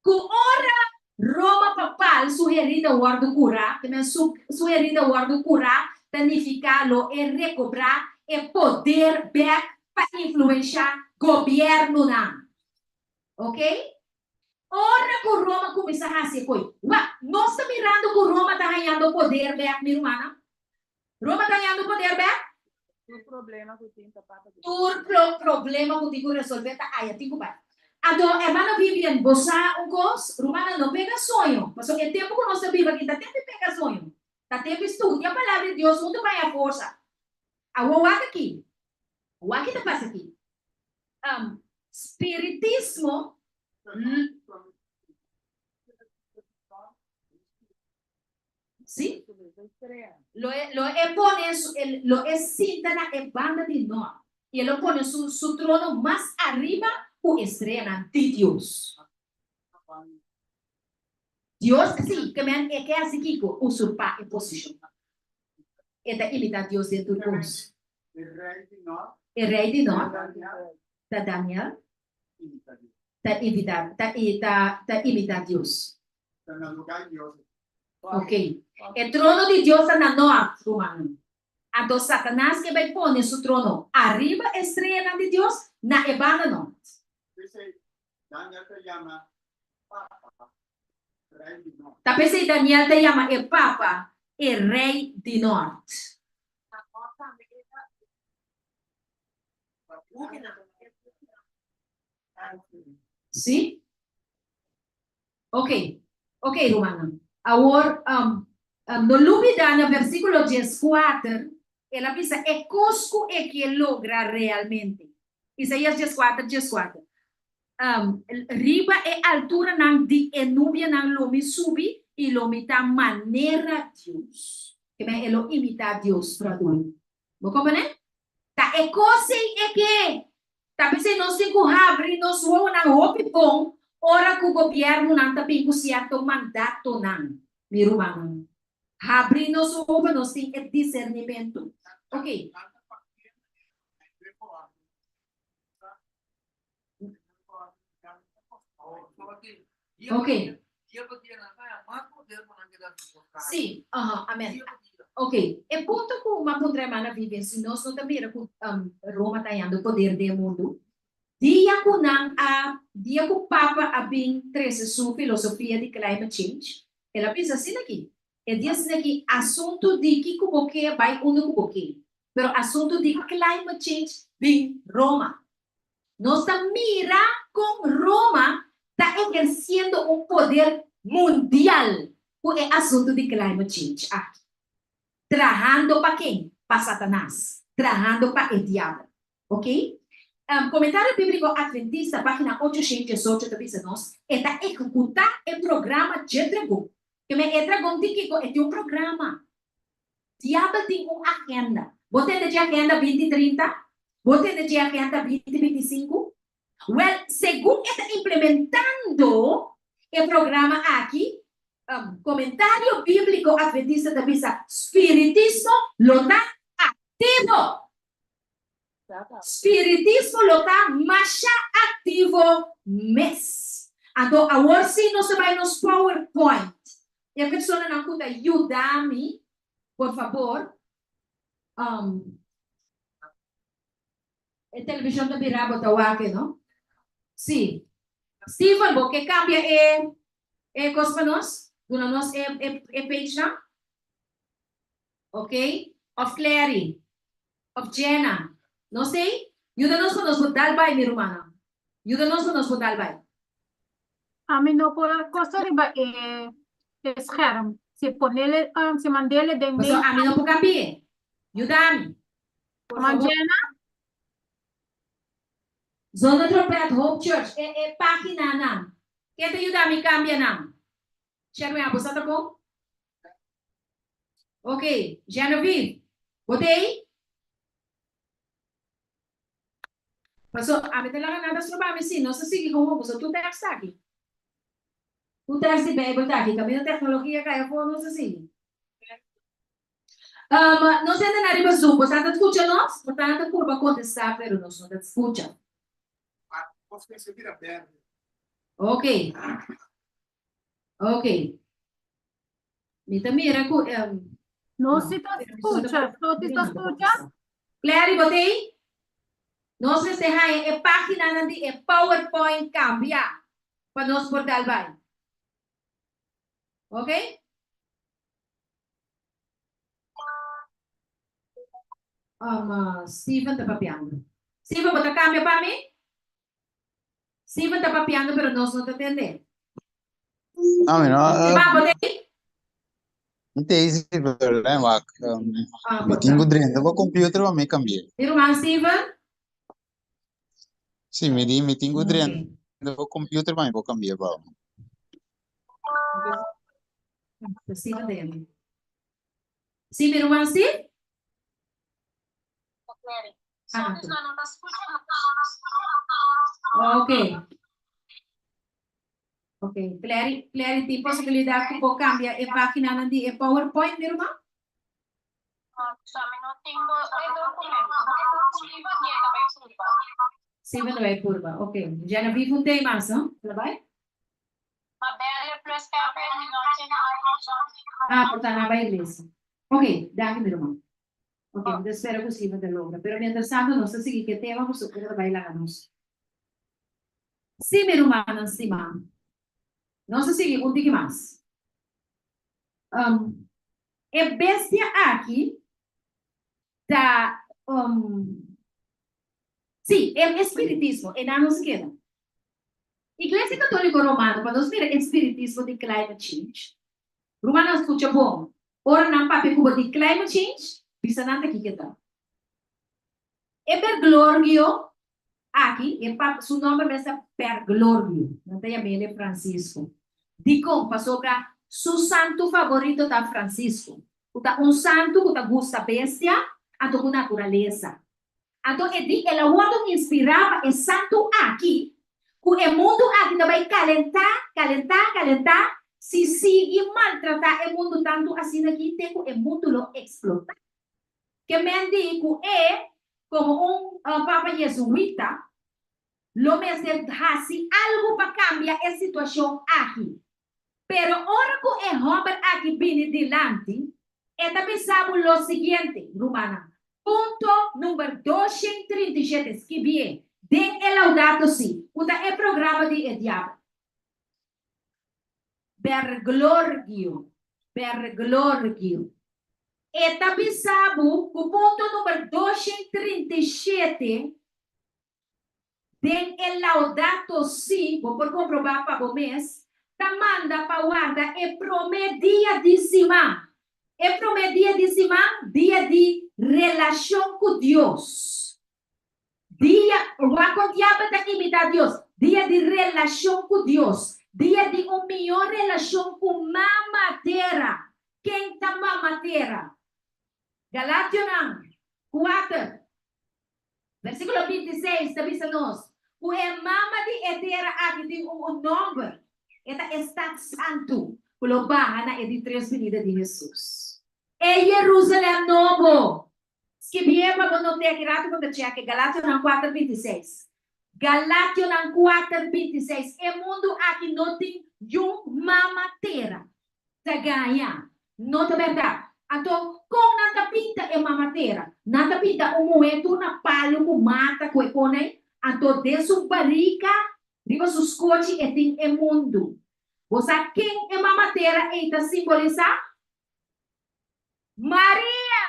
Que ora Roma papal sugerida o guardo cura, também sugerida o guardo cura, danificarlo e recobrar e poder back para influenciar governo na. Ok? Ora que Roma começa a ser coi. Nós estamos mirando que Roma está ganhando poder back, minha irmã. Roma está ganhando poder back? Tudo problema que tem tapado. Tudo problema que tem que resolver tá aí, tem que vai. Então, hermana Vivian, você coisa, Romana não pega sonho. Mas o tempo que nós vivemos aqui, tá tempo de pegar sonho. Tá tempo de estudo. E a palavra de Deus, muito vai a força. A uaca aqui. O que está passando aqui? Espiritismo. Sim? Lo es cinta na banda de nó. Y él lo pone su trono más arriba o estrena de Dios. Dios, sí, que hace Kiko usurpa a posición. Esta imita Dios dentro de Dios. El rey de Nor, El rey de Nor, Daniel, da Daniel, imita a Dios. ta imita Dios. Está en el lugar de Dios. Ok. El trono de Dios está na norte, romano. A do Satanás que vai pôr su trono arriba, estrela de Dios, na ebana norte. Dice, Daniel te llama Papa, rey de Nor. Tá pensando, Daniel te llama el Papa, el rey de norte. Sim? Ok. Ok, romano. Agora, no Lubida, no versículo 14, ela diz, é cosco é que logra realmente. Isaías 14. Riba é altura nang di enubia nang lomi subi e lomi ta maneira Deus. Que é elo imitar Deus para tu. Vou compreender? Tá é coisa é que tá pensando nós cinco abre nós vamos na roupa bom ora que o governo não tá bem com certo mandato não. Miro mano. Abre nós roupa nós tem discernimento. Ok. Ok. Sim, amém. Ok, e ponto que uma contramana vive, se nós não também Roma está indo o poder do mundo, dia que o Papa a bem trouxe sua filosofia de climate change, ela pensa assim aqui, e diz assim aqui, assunto de que cuboque vai onde cuboque, pero assunto de climate change vem Roma. Nós mira com Roma está exercendo um poder mundial com o assunto de climate change aqui. Trabajando para quem? Para Satanás. Trabajando para o diabo. Ok? Comentário bíblico adventista, página 818, diz nós, está executar o programa de dragão. Que me é dragão é um programa. Diabo tem uma agenda. Você tem agenda 2030? Você tem agenda 2025? Well, segundo está implementando o programa aqui, comentário bíblico adventista da visa espiritismo lo está ativo. Espiritismo lo está mais ativo mês. Então, agora sim, nós vamos nos PowerPoint. E a pessoa não pode ajudar-me, por favor. A televisão da Birabo está aqui, não? Sim. Stephen, porque cambia coisa para nós? Dona-nos page na? Ok? Of Clary. Of Jenna. Não sei? Ajuda-nos para nós botar vai, minha irmã. Ajuda-nos para nós botar vai. A mí no puedo costa riba scherm. Se ponerle, se mandele de Mas a mim não pode cambiar. Ajuda-me. Por favor. Magena, Zona Trompet Hope Church. Página na. Quer te ajudar-me cambia na? Share me a bolsa tá com? Ok. Genevieve. Botei? Passou, a mim talaga nada sobre mim sim, não sei se como você tu texto aqui. Tu texto bem botar aqui, caminho tecnologia cai por não sei se. Não sei nada riba Zoom, você está escutando nós? Portanto, curva contestar, pero nós não escuta. Posso perceber a perna. Ok. Ok. Me também era no si te escucha, no te escucha. Clary, botei? Nós vamos deixar a página de PowerPoint cambiar para nós portal vai. Ok? Steven está papiando. Steven, bota cambia para mim? Steven está papiando, pero nós não está atendendo. Não, Vai, botei? não tem esse problema. Me Portanto. tenho dentro do computer para me cambiar. Irmão Steven? Sim, me tenho Ok. dentro do computer para me cambiar. Steven dele. Sim, irmão Steve? Okay. Okay. Clarity, posibilidad que po cambia en página nandi en PowerPoint, mi irmã? Sim, não é curva. Ok. Já não vi um tema, não? Tudo bem? Ah, portanto, não vai igreja. Ok, dá-me, meu irmão. Ok, eu espero que sim, de logra. Pero mientras tanto, não sei se que tema você quer bailar nos. Sim, meu irmão, não se man. Não sei se um tique mais. É bestia aqui da sim, é espiritismo, é não se queda. Igreja Católica Romana, quando nós mira espiritismo de climate change, Romana escuta bom. Ora não papi cuba de climate change, bisa nanta aqui que tá. É per glorio aqui, é su nome é per glorio. Não tem a ver Francisco. Dico, passou para su santo favorito da Francisco. Uta santo que gusta bestia, a tua natureza. Então, ele aguardo inspirava o santo aqui, que o mundo aqui vai calentar, se sigue maltratar o mundo tanto assim aqui, tem que o mundo lo explotar. Que me digo é como papa jesuíta, lo me hace algo para cambiar a situação aqui. Pero ahora que o Robert aqui viene delante, pensamos lo siguiente, Romana. Punto número 237, que bien, den el laudato si, uta el programa de el diablo. Per glorio. Pensamos que punto número 237, den el laudato si, vou por comprovar para o mês, manda para guarda e promediadíssima. É promediadíssima dia de relação com Deus. Dia, o diabo está imitar Deus. Dia de relação com Deus. Dia de uma melhor relação com Mama Terra. Quem está Mama Terra? Galátios 4, versículo 26, está dizendo nós. O é Mama de Terra aqui tem nome. Esta está santo. Pelo barra é de 3 venidas de Jesus. É Jerusalém novo. Que bien para não ter que rato quando cheque Galátios 4:26. Galátios 4:26. É mundo aqui não tem mamateira. Tá ganha. Não é verdade. Então, com nada pinta é mamateira. Nada pinta moedo na palo com mata com econe. Então, desu barica, riba sus coche e tem é mundo. Você quem é mamateira e tá simbolizar Maria.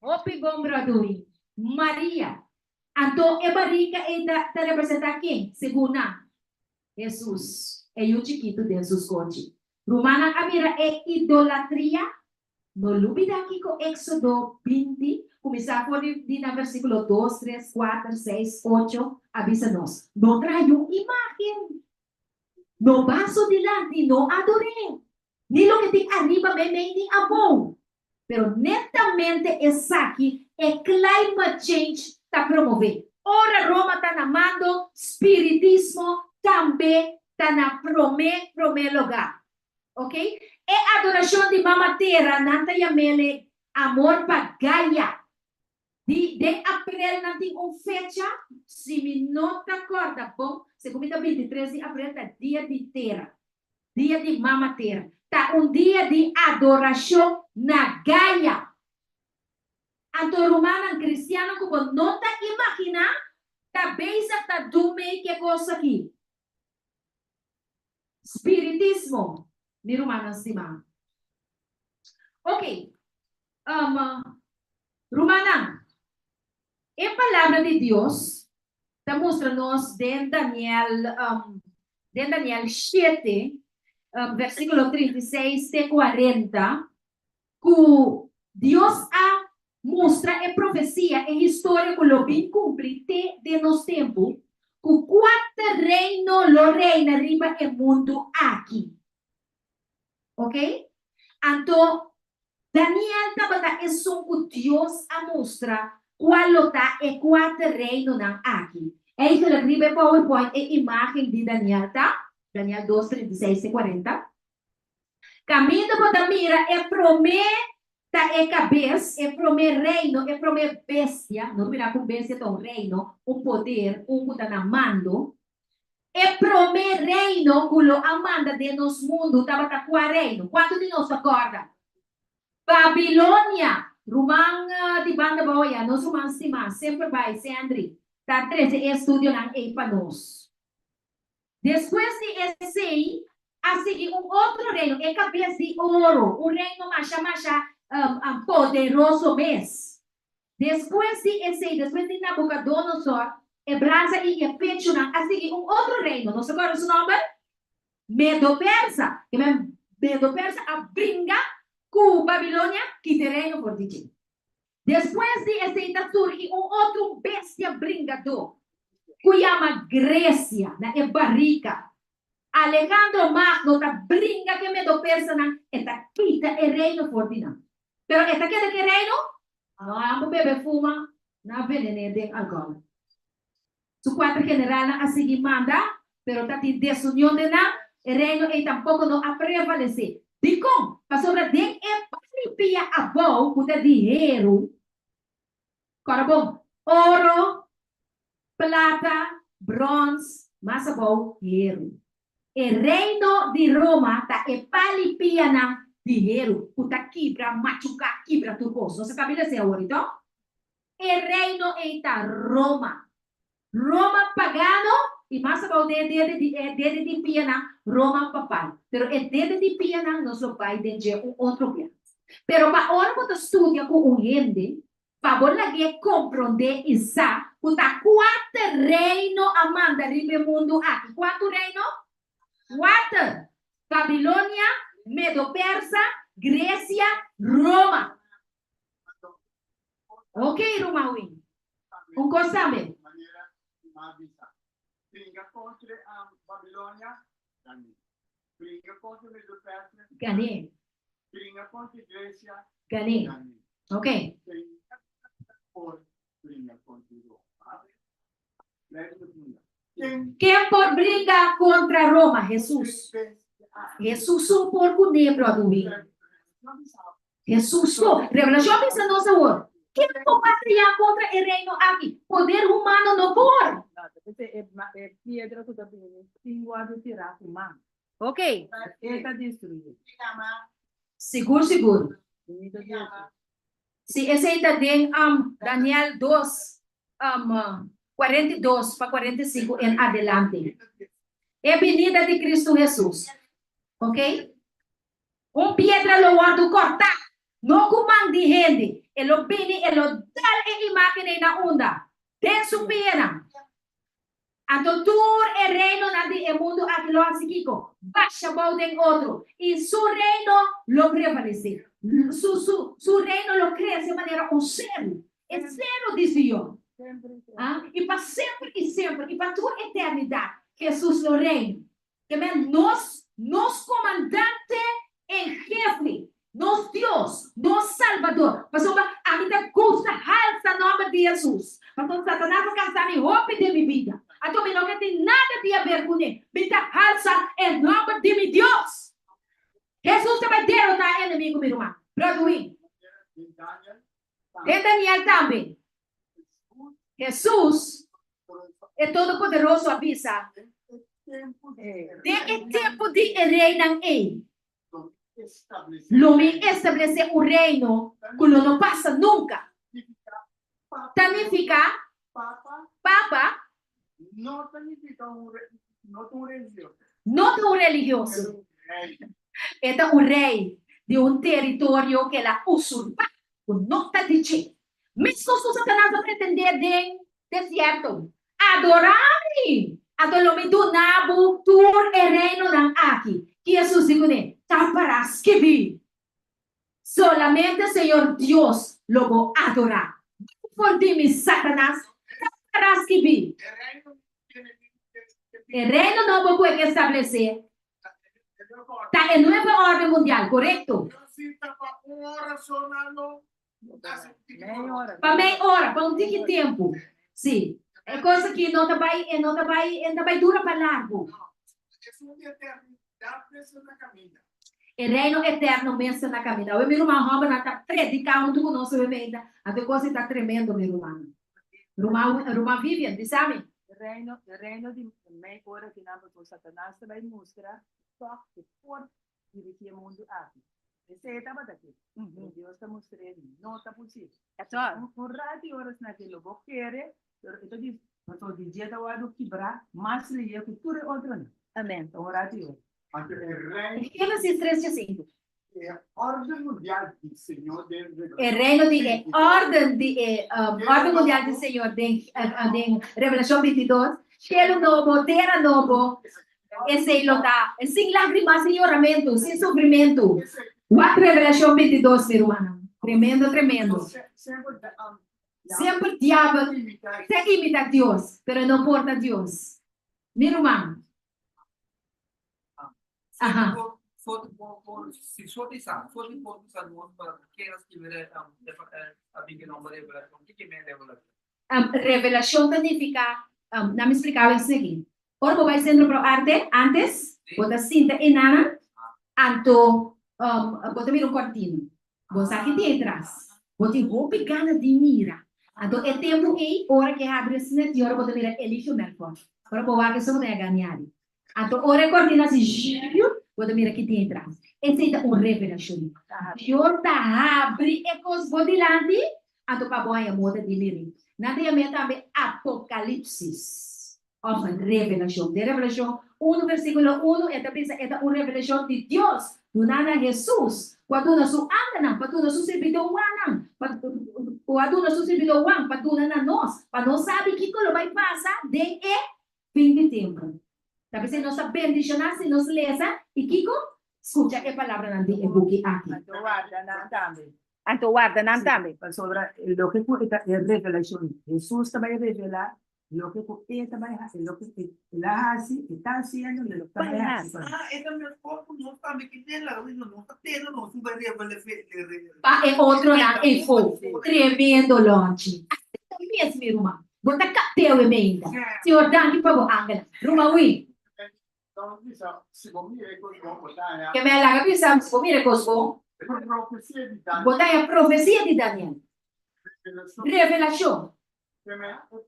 Opi bombradui. Maria. Então, é barica e tá representar quem? Segunda. Jesus. É o chiquito de Jesus coche. Romana Amira é idolatria. No lubida aqui com Éxodo 20. Começar por na versículo 2, 3, 4, 6, 8. Avisa-nos. Não traiu imagem. No paso delante, no adoré. Ni lo que tem arriba me nem a bom. Pero netamente essa aqui é climate change está promover. Ora Roma está namando espiritismo também está na prome lugar. Ok? É adoração de Mama Terra, nanta yamele amor para Gaia. De abril não tem fecha, se me não te acorda, bom, segunda 23 de abril é dia de Terra, dia de Mama Terra. Tá dia de adoração na Gaia. Então, romana, cristiano, como não te imagina, talvez está do meio que coisa aqui. Espiritismo, de romana, estima. Ok. Romana. A palavra de Deus está mostrando-nos em Daniel 7, versículo 36 e 40, que Deus mostra a profecia e história que lo bem cumprir de nos tempos, que 4 reinos lo reina arriba el mundo aqui. Ok? Então, Daniel estava é que Deus a mostra qual está e 4 reinos aqui. Aí que escreve PowerPoint é imagem de Daniel, tá? Daniel 2, 36 e 40. Caminho para mira é prometa é cabeça, é promer reino, é promer bestia. Não mira com bestia, é um reino, um poder, um que está na mando. É promer reino, culo amanda de nos mundo, estava tá com reino. Quanto de nós acorda? Babilônia, rumang di banda boya, nos rumang stima, sempre vai, sempre. Tá 13 estudio ng Epanos. Depois de esse, a seguir outro reino, é cabeça de ouro, um reino poderoso mesmo. Depois de esse, depois de Nabucodonosor, é brasa e é pecho, a seguir outro reino, não sei qual é o nome? Medo-Persa. Medo-Persa a brinca com Babilônia, que tem reino por dizer. Depois de esse, surge outro bestia brincador, que chama Grécia, na Barrica. Alejandro Magno ta brinca que Medo-Persa na esta quita é reino fortina. Pero esta queda que reino? Não amo bebe fuma na venene de alcohol. Su quatro general a seguir manda, pero ta ti desunião de na el reino e tampoco no a prevalecer. Dico, pastor de é palipia a bom, puta dinheiro. Corabom, ouro, plata, bronze, massa bom, dinheiro. El reino de Roma ta e palipia na dinheiro, puta quebra, machuca, quebra turcos. Não se cabila se ahorita? El reino é ta Roma. Roma pagano e massa bom de piana, Roma papal. Pero el de piana não se vai de outro piano. Pero para hora quando estudia com gente, favor la que compreender isa, puta quatro reino amanda ribe mundo aqui. Quatro reino? Quatro. Babilônia, Medo-Persa, Grécia, Roma. Ok, Romawin. Um costume. Maniera mavisa. Brinca contra a Babilônia, ganhei. Brinca contra Medo-Persa, Ganhei. brinca contra Grécia, Ganhei. ganhei. Ok. Brinca contra Roma. Quem por briga contra Roma? Jesus. Jesus só por negro a dormir. Jesus só. Revelação pensa nossa word. Quem por batalhar contra o reino aqui? Poder humano não por. É piedra que tá vindo. Cinguado tirar com mão. Ok. Está destruído. Seguro, seguro. Bonito Deus. Se esse ainda tem Daniel 2, 42 para 45 em adelante. É a venida de Cristo Jesus. Ok? Piedra lo guardo cortar. Não comando de gente. Ele vem, ele dá a imagem na onda. Tem sua pena. A tortura é reino no mundo aqui lo asiquico. Baixa bom tem outro. E seu reino lo prevalece. Su reino lo cresce de maneira zero. É zero desvio. E para sempre e sempre. E para toda eternidade. Jesus lo reina. Que nos comandante em jefe. Nos Deus, nos Salvador. Pastor, a minha custa alça nome de Jesus. Pastor, Satanás não cansa nem roupa de minha vida. A tua não tem nada de a ver com ele. Minha alça em nome de meu Deus. Jesus vai derrotar o inimigo, meu irmão. Produir. E Daniel também. Jesus é todo poderoso, avisa. Tem tempo de reinar ele. Lumi estabelecer um reino que não passa nunca. Significa Papa não significa religioso. não é um religioso. É um rei de um território que ela usurpa. Não está dizendo. Mesmo se Satanás vai pretender de deserto. Adorar-me. Adorar-me do Nabu, tur e reino ng aqui. Que Jesus diz, taparás que vi. Solamente Senhor Deus lo vou adorar. Por ti, Satanás, taparás que vi. El reino não pode estabelecer. Está em nova ordem mundial, correto? Meia hora. Para meia hora, para um tempo. Sim. É coisa que não vai durar para largo. Es una eternidad presa na caminha. E reino eterno pensa na caminhada. O meu irmão Robert está predicando conosco, a coisa está tremendo, meu irmão. Irmã Vivian, diz amém. De reino di mij ora che naam con Satanás te vai mostrar só que por dirigir o mundo aqui. Esse é tava daqui. Deus está mostrando, não está possível. É só um rato horas naquele lugar querer, então diz, não tô de dia da hora quebrar, mas lhe é cultura outra não. Amém. Então rato horas. Want el reino Gênesis 3:5. es orden mundial del Señor del É reino de ordem mundial do Senhor, de Revelação 22. Cielo novo, terra novo. Esse lugar, sem lágrimas, sem oramento, sem sofrimento. What Revelação 22, meu irmão? Tremendo, tremendo. Sempre diabo se imita a Deus, pero não porta a Deus. Meu irmão. Ajá. Si suoti sa, suoti po sa nuot para que las que vere abin que nombre revelação, que me revelação. Revelação significa, não me explicava isso aqui. Ora, vai sendo para arte, antes, bota cinta enana, anto, bota vir cortino. Bota aqui de atrás. Bota roupa picada de mira. Anto, é tempo aí, ora que abre esse net, ora bota vir Elísio Melford. Ora, boa que só vai ganhar. Anto, ora cortina assim, bota vir aqui de atrás. Essa é uma revelação. Deus abre e coisa bodilante, anto, para boa a moda de miri. Nada é também Apocalipse, ou revelação. De revelação 1, versículo 1, é uma revelação de Deus. Do nada Jesus, quando nós andamos, quando nós servimos quando nós servimos para nós, para nós saber que aquilo vai passar de fim de tempo. Talvez se nós bendicionar, se nós lesa, e Kiko, escuta a palavra na de book aqui. Anto guarda nan tambe. Sobre lo que é revelação. Jesus também revela lo que ele também faz, lo que ela faz, está haciendo lo que também faz. Esse é meu corpo, não está me querendo, não está tendo, não super revelação. É outro lá, é fogo. Tremendo longe. Mesmo, meu irmão. Bota capel e meia. Senhor, dá-me para o ângulo. Rumawi. Então, se comigo é coisa boa, Que me alaga, pensamos, se comigo é coisa boa. profecia de Daniel. Botar a profecia de Daniel. Revelação.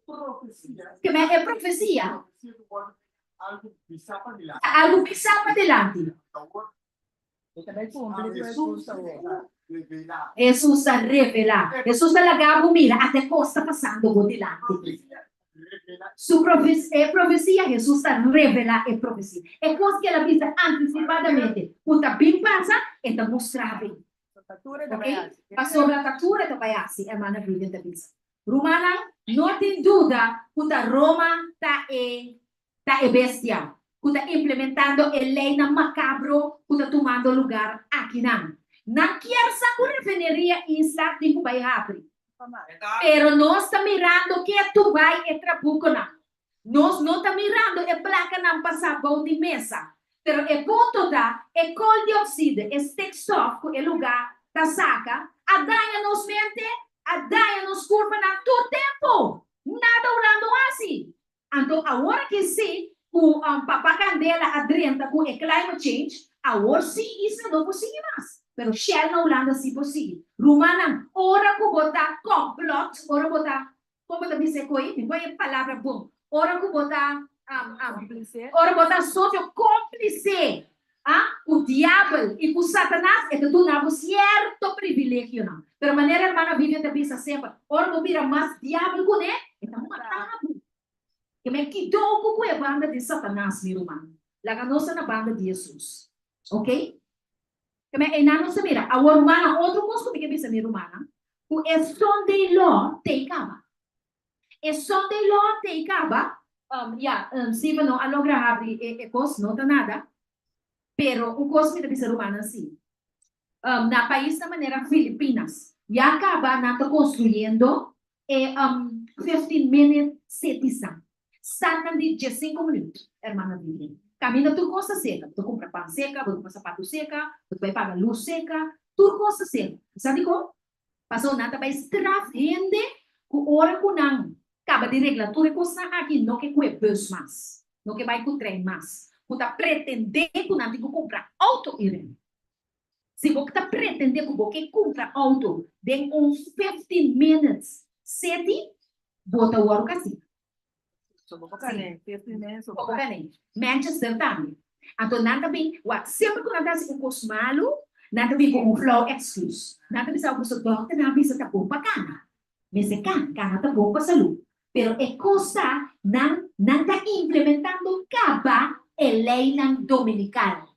Profecia. Que é profecia. Algo pisar para lá. Algo pisar para delante. Ele também cumpre Jesus. Jesus a revelar. Jesus a lagar, mira, até costa passando por delante. Su profecia, Jesus está revelar a profecia. É coisa que ela diz antecipadamente. Puta bem passa, então mostrar bem. Ok? Passou a tatura da baiasi, é mana Bíblia da bisa. Romana, não tem dúvida, puta Roma tá bestia. Puta implementando a lei na macabro, puta tomando lugar aqui não. Não quer saber referir isla de Cubai Apri. Pero nós está mirando que tu vai e trabuco não. Nós não está mirando e placa não passar bom de mesa. Pero é ponto da é coldioxide, é stickstoff, é lugar da saca, a danha nos mente, a danha nos curva na todo tempo. Nada orando assim. Então, agora que sim, o papá Candela adrenta com o climate change, agora sim, isso não é possível mais. Pero Shell na Holanda sim possível. Romana, ora que botar complot, ora botar, como botar dizer coi, me põe a palavra bom. Ora que botar, ora botar sócio cúmplice. O diabo e o Satanás é tudo um certo privilégio não. Pero maneira hermana Vivian te pensa sempre, ora não vira mais diabo com ele, então matado. Que me quidou com a banda de Satanás, meu irmão. Lá nossa na banda de Jesus. Ok? Que não se mira, a humana, outro coisa que pensa minha humana, o Sunday law tem caba. E Sunday law tem caba, se não alogra abre e coisa, não tá nada, pero o coisa que pensa humana assim. Na país da maneira Filipinas, já acaba na tá construindo 15 minute citizen. Sacan de 5 minutos, hermana Vivian. Camina tu costa seca, tu compra pão seca, tu compra sapato seca, tu vai pagar luz seca, tu costa seca. Sabe como? Passou nada para extrair gente com hora com não. acaba de regla, tu recosta aqui, não que é bus mais, não que vai com trem mais. Você tá pretender que não tem que comprar auto, Irene. Se você tá pretender que você compra auto, de uns 15 minutes, 7, bota o ouro assim. So, bukane, 15 minutes, so, Bukane. Manchester também. Então, nada bem, sempre que nada se com malo, nada bem com um flow excuse. Nada bem se alguém se doctor, nada bem se tá bom para cana. Mas se cana tá bom para saúde. Pero é coisa não tá implementando caba a lei dominical.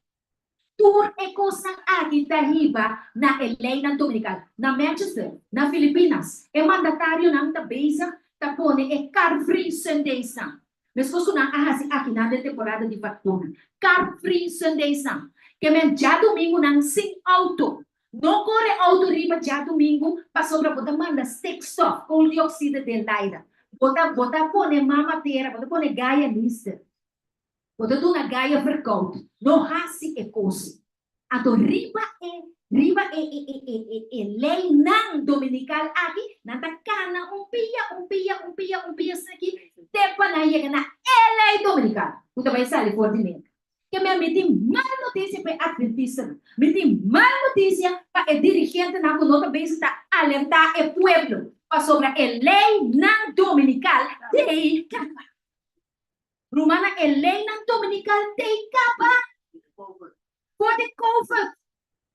Tur é coisa aqui da riba na lei dominical. Na Manchester, na Filipinas, é mandatário não tá beisa, tá pone é car free Sunday sun. Mas coisa não assim aqui na temporada de vacuna. Car free Sunday sun. Que men já domingo não sem auto. Não corre auto riba já domingo para sobra botar manda stick stop com dióxido de aire. Bota pone mamateira, bota pone gaia lista. Bota tu na gaia verkout. No hasi e coisa. Então riba é lei não dominical aqui, nada cana um pia aqui, tepa na chega na lei dominical. Você vai sair fortemente. Que me tem mal notícia para adventista, me tem mal notícia para o dirigente na nota bem está alertar o pueblo para sobre a lei não dominical de capa. Romana, a lei não dominical de capa. Pode COVID.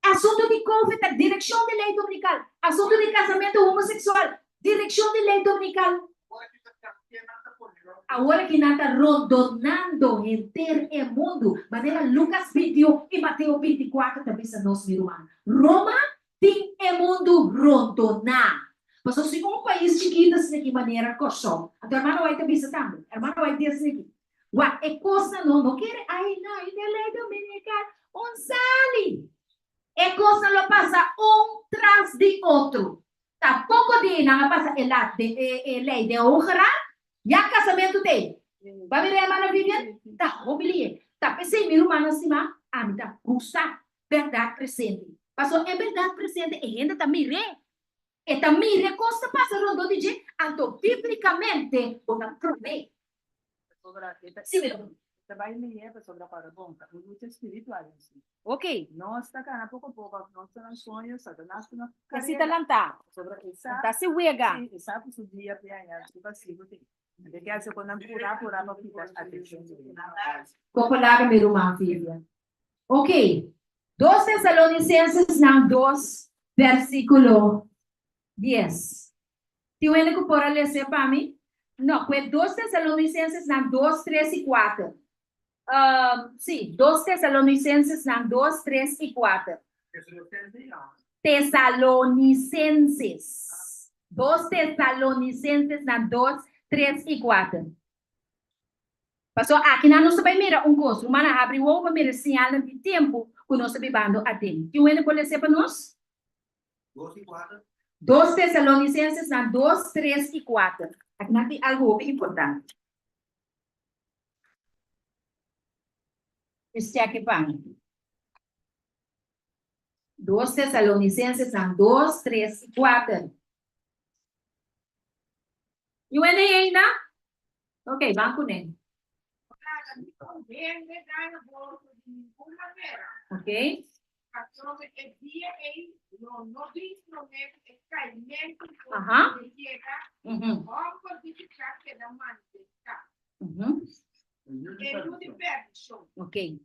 Assunto de COVID, a direção de lei dominical. Assunto de casamento homossexual, direção de lei dominical. Agora que nada rondonando inteiro o mundo, maneira Lucas 21 e Mateus 24 também são nós, meu irmão. Roma tem o mundo rondonar. Mas se um país chiquito assim de maneira coxão, a tua irmã vai te visitar também. A irmã vai te assim. Ué, é coisa não quer, ai não, é lei dominical, sali. É coisa não passa tras de outro. Tá pouco de não passa a lei de honra. Já casamento dele. Vai ver a irmã Vivian? Tá, mobilia. Tá, pensei, meu irmão, assim, me dá custa verdade presente. Passou, é verdade presente, e ainda tá mire. E tá mire, costa passa rondo de gente, então, biblicamente, o da promete. Sim, meu irmão. Trabalho me é sobre a parabólica, o luta espiritual. Ok. Nós está cá, pouco a pouco, nós estamos sonhando, Satanás está na Kasi talanta. sobre essa. Tá se uega. Sim, essa possibilidade de ganhar, tipo assim, de que se quando por para ficar atenção. Copolaga, meu irmão, filha. Ok. 2 Tessalonicenses, não, 2, versículo 10. Tem um que por ler para mim? Não, é 2 Tessalonicenses, não, 2, 3 e 4. Sim, 2 Tessalonicenses, não, 2, 3 e 4. Tessalonicenses. 2 Tessalonicenses, não, 2, 3 e 4. Passou aqui na nossa primeira coisa, mas abre o ovo para sinal de tempo que nós estamos vivendo a tempo. E o que pode ser para nós? 2 e 4. 2 Tessalonicenses, 2, 3 e 4. Aqui não tem algo importante. Este aqui para mim. 2 Tessalonicenses, 2, 3 e 4. E o que ainda? Ok, vamos com ele. Ok? Ajá. Uhum. Uhum. Ok.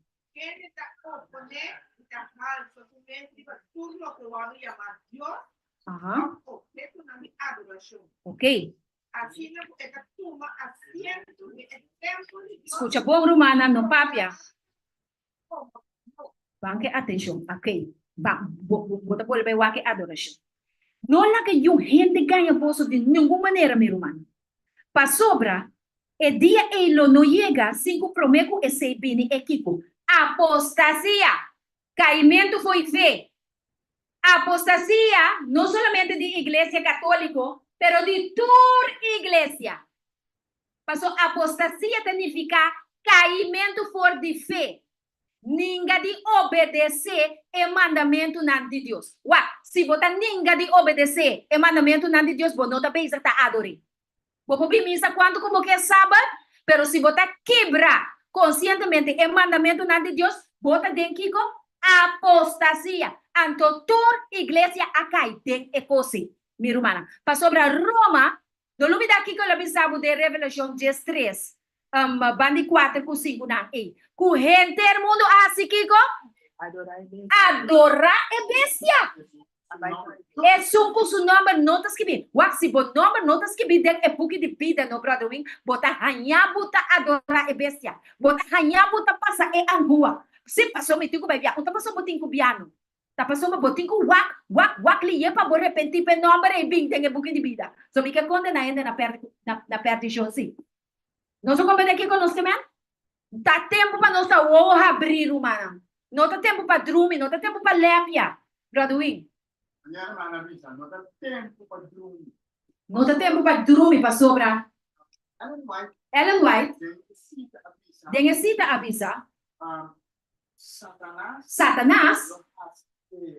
Ajá. Ok. Escucha, bom romana, não papia. Banque atenção, ok. Bota por bem banque adoração. Não é que um gente ganha bolso de nenhuma maneira, meu irmão. Para sobra, o dia ele não chega, 5 prometo e 6 bini equipo. Apostasia. Caimento foi fé. Apostasia, não somente de igreja católica, pero de toda igreja. Passou apostasia significa caimento fora de fé. Ninguém de obedecer o mandamento de Deus. Se você ninguém de obedecer o mandamento de Deus, você não está bem, está adorando. Vos misa cuando como que es sábado, pero si vos quebra conscientemente el mandamiento de Dios, vos den kiko apostasía. Anto toda iglesia acá den ecosi, mi hermana. Para sobre Roma, no lo vida kiko la bisabo de Revelación 10:3. Bandi 4 com 5 na e. Com gente el mundo así kiko Adorar Deus. adora e bestia. É suco su nome notas que bi. Waxi bo nome notas que bi den e puki de pida no brother wing. Bota hanya buta adora e bestia. Bota hanya buta passa e angua. Se passou me tico bebia. Unta passou botinho biano. Ta passou me botinho wak liye pa bo repenti pe nome e bing den e puki de vida. So mi que condena ainda na perdição sim. Não sou competente aqui conosco, man? Dá tempo para nós abrir, humana. Não dá tempo para dormir, não dá tempo para lepia. Brother Wing. Kanya naman na minsan, no the tempo pag yung Não dá tempo para dormir, para sobra. Ellen White, Ellen White, sita abisa, dengesita avisa, Satanás, Satanás,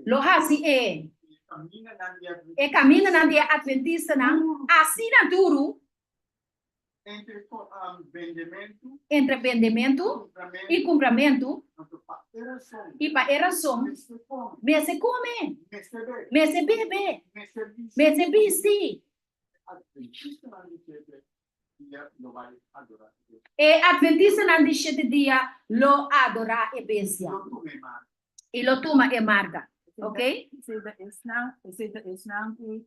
lo hasi kamina nandiya camina na dia adventista na, assina duro, entre vendimento, entre vendimento e cumprimento, e para eração, me se come, me se bebe, me se viste. E adventista não deixa de dia lo adora e bestia. E lo toma e marca. Ok? Esse da que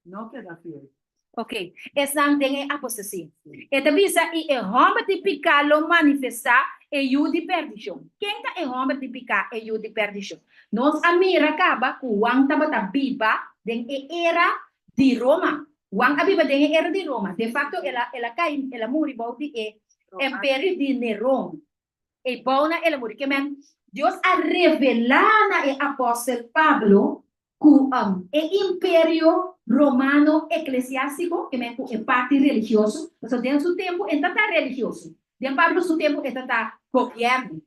não quer dar filho. Ok. Essa não tem apostasia. E também e homem de picar lo manifestar e o de perdição. Quem tá homem de picar e o de perdição? Nós a mira acaba com o ang tabata biba den era de Roma. O ang abiba den era de Roma. De facto ela cai, ela muri bauti e império de Nerón. E bona ela muri que men Deus a revelar na apóstolo Pablo com império romano eclesiástico, que é parte religioso, mas dentro do tempo é tanta religioso. Dentro Pablo do tempo é tanta governo,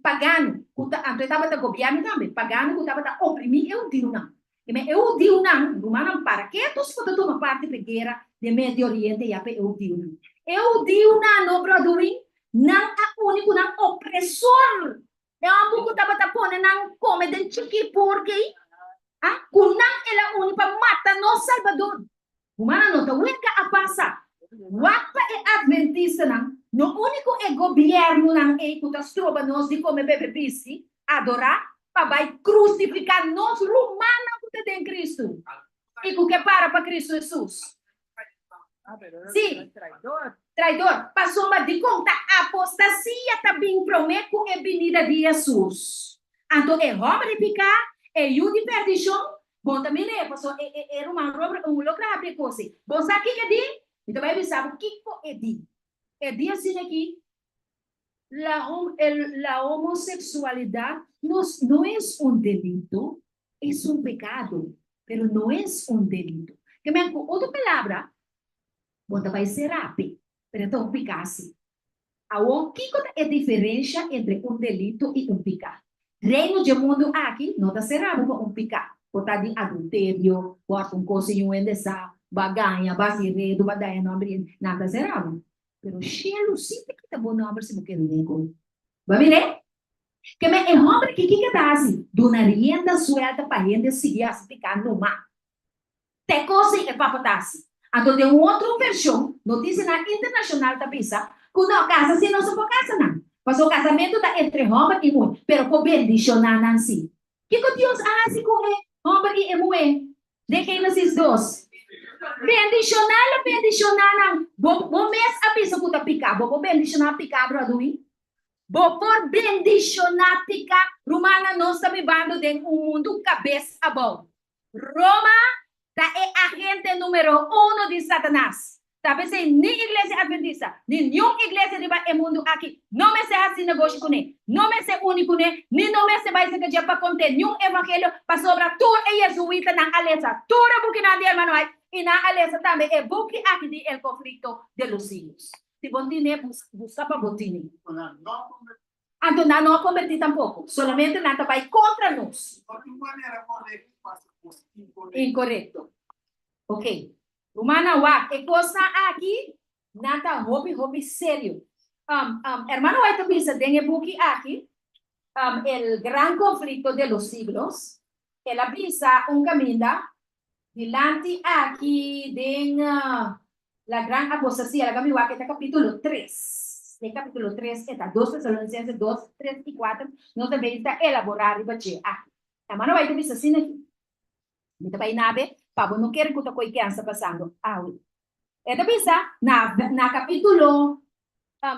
pagano, antes estava governo também, pagano que estava oprimir eu digo não. Eu digo não, romano para que tu se tomar parte da guerra do Médio Oriente e ape eu digo não. Eu digo não, brother, não é único não opressor. É um pouco estava pondo não come den chiqui porque kunang ela uni pa mata no Salvador. Humana nota, weka a passa. Wapa e adventista nang, no único e governo nang e kutastroba nos di come bebe bisi, adorar, pa vai crucificar nos romana puta de Cristo. E que para Cristo Jesus. Sim. Traidor. Passou uma de conta, apostasia também prometo e venida de Jesus. Então, é roupa de picar, e o de perdição, bom também é, passou, era uma roupa, lucro abre coisa. Bom, sabe o que é de? Então, vai pensar, o que é de? É de assim aqui, la homossexualidade não é delito, é pecado, pero não é delito. Que me outra palavra, bom, vai ser rápido, pero então, picasse. O que é a diferença entre delito e pecado? Reino de mundo aqui não está cerrado com pecado. Botar de adultério, bota coisinho em dessa, baganha, basiredo, badaia, não abrir, nada cerrado. Pero cheiro sempre que tá bom não abrir se não quer nego. Vai ver? Que me é homem que tá assim, dona rienda suelta para gente seguir assim pecado no mar. Te coisa é para botar assim. Então, de outra versão, notícia na internacional da pizza, que não casa se não se for casa não. Mas o casamento está entre homem e mulher, pero com bendição assim. Que Deus faz com homem e mulher? De quem esses dois? Bendicionar, bom mês a pessoa que está picar, bom bendicionar picar, brother. Bom por bendicionar picar, Romana não está vivendo de mundo cabeça a bom. Roma é agente número 1 de Satanás. Talvez nem igreja adventista, nem nenhuma igreja de mundo aqui, não me seja assim negócio com ele, não me seja único nem não me seja vai ser que já para conter nenhum evangelho para sobrar tudo é jesuíta na aliança, tudo é porque na dia manual e na aliança também é porque aqui de el conflito de los siglos. Se botine busca para botine. Então não convertir tampouco, solamente nada vai contra nós. Incorreto. Ok. Romana wak, e cosa aqui, nata hobby sério. Hermano, vai também se tem buki aqui, el gran conflicto de los siglos. Ela pisa caminho delante aqui de la gran apostasía, la caminho aqui está capítulo 3. De capítulo 3, está 2 Tesalonicenses 2, 3 e 4, não também está elaborado e bater aqui. Hermano, vai também assim aqui. Então, vai nabe, Pablo não quer que o que está passando. Esta pisa, na capítulo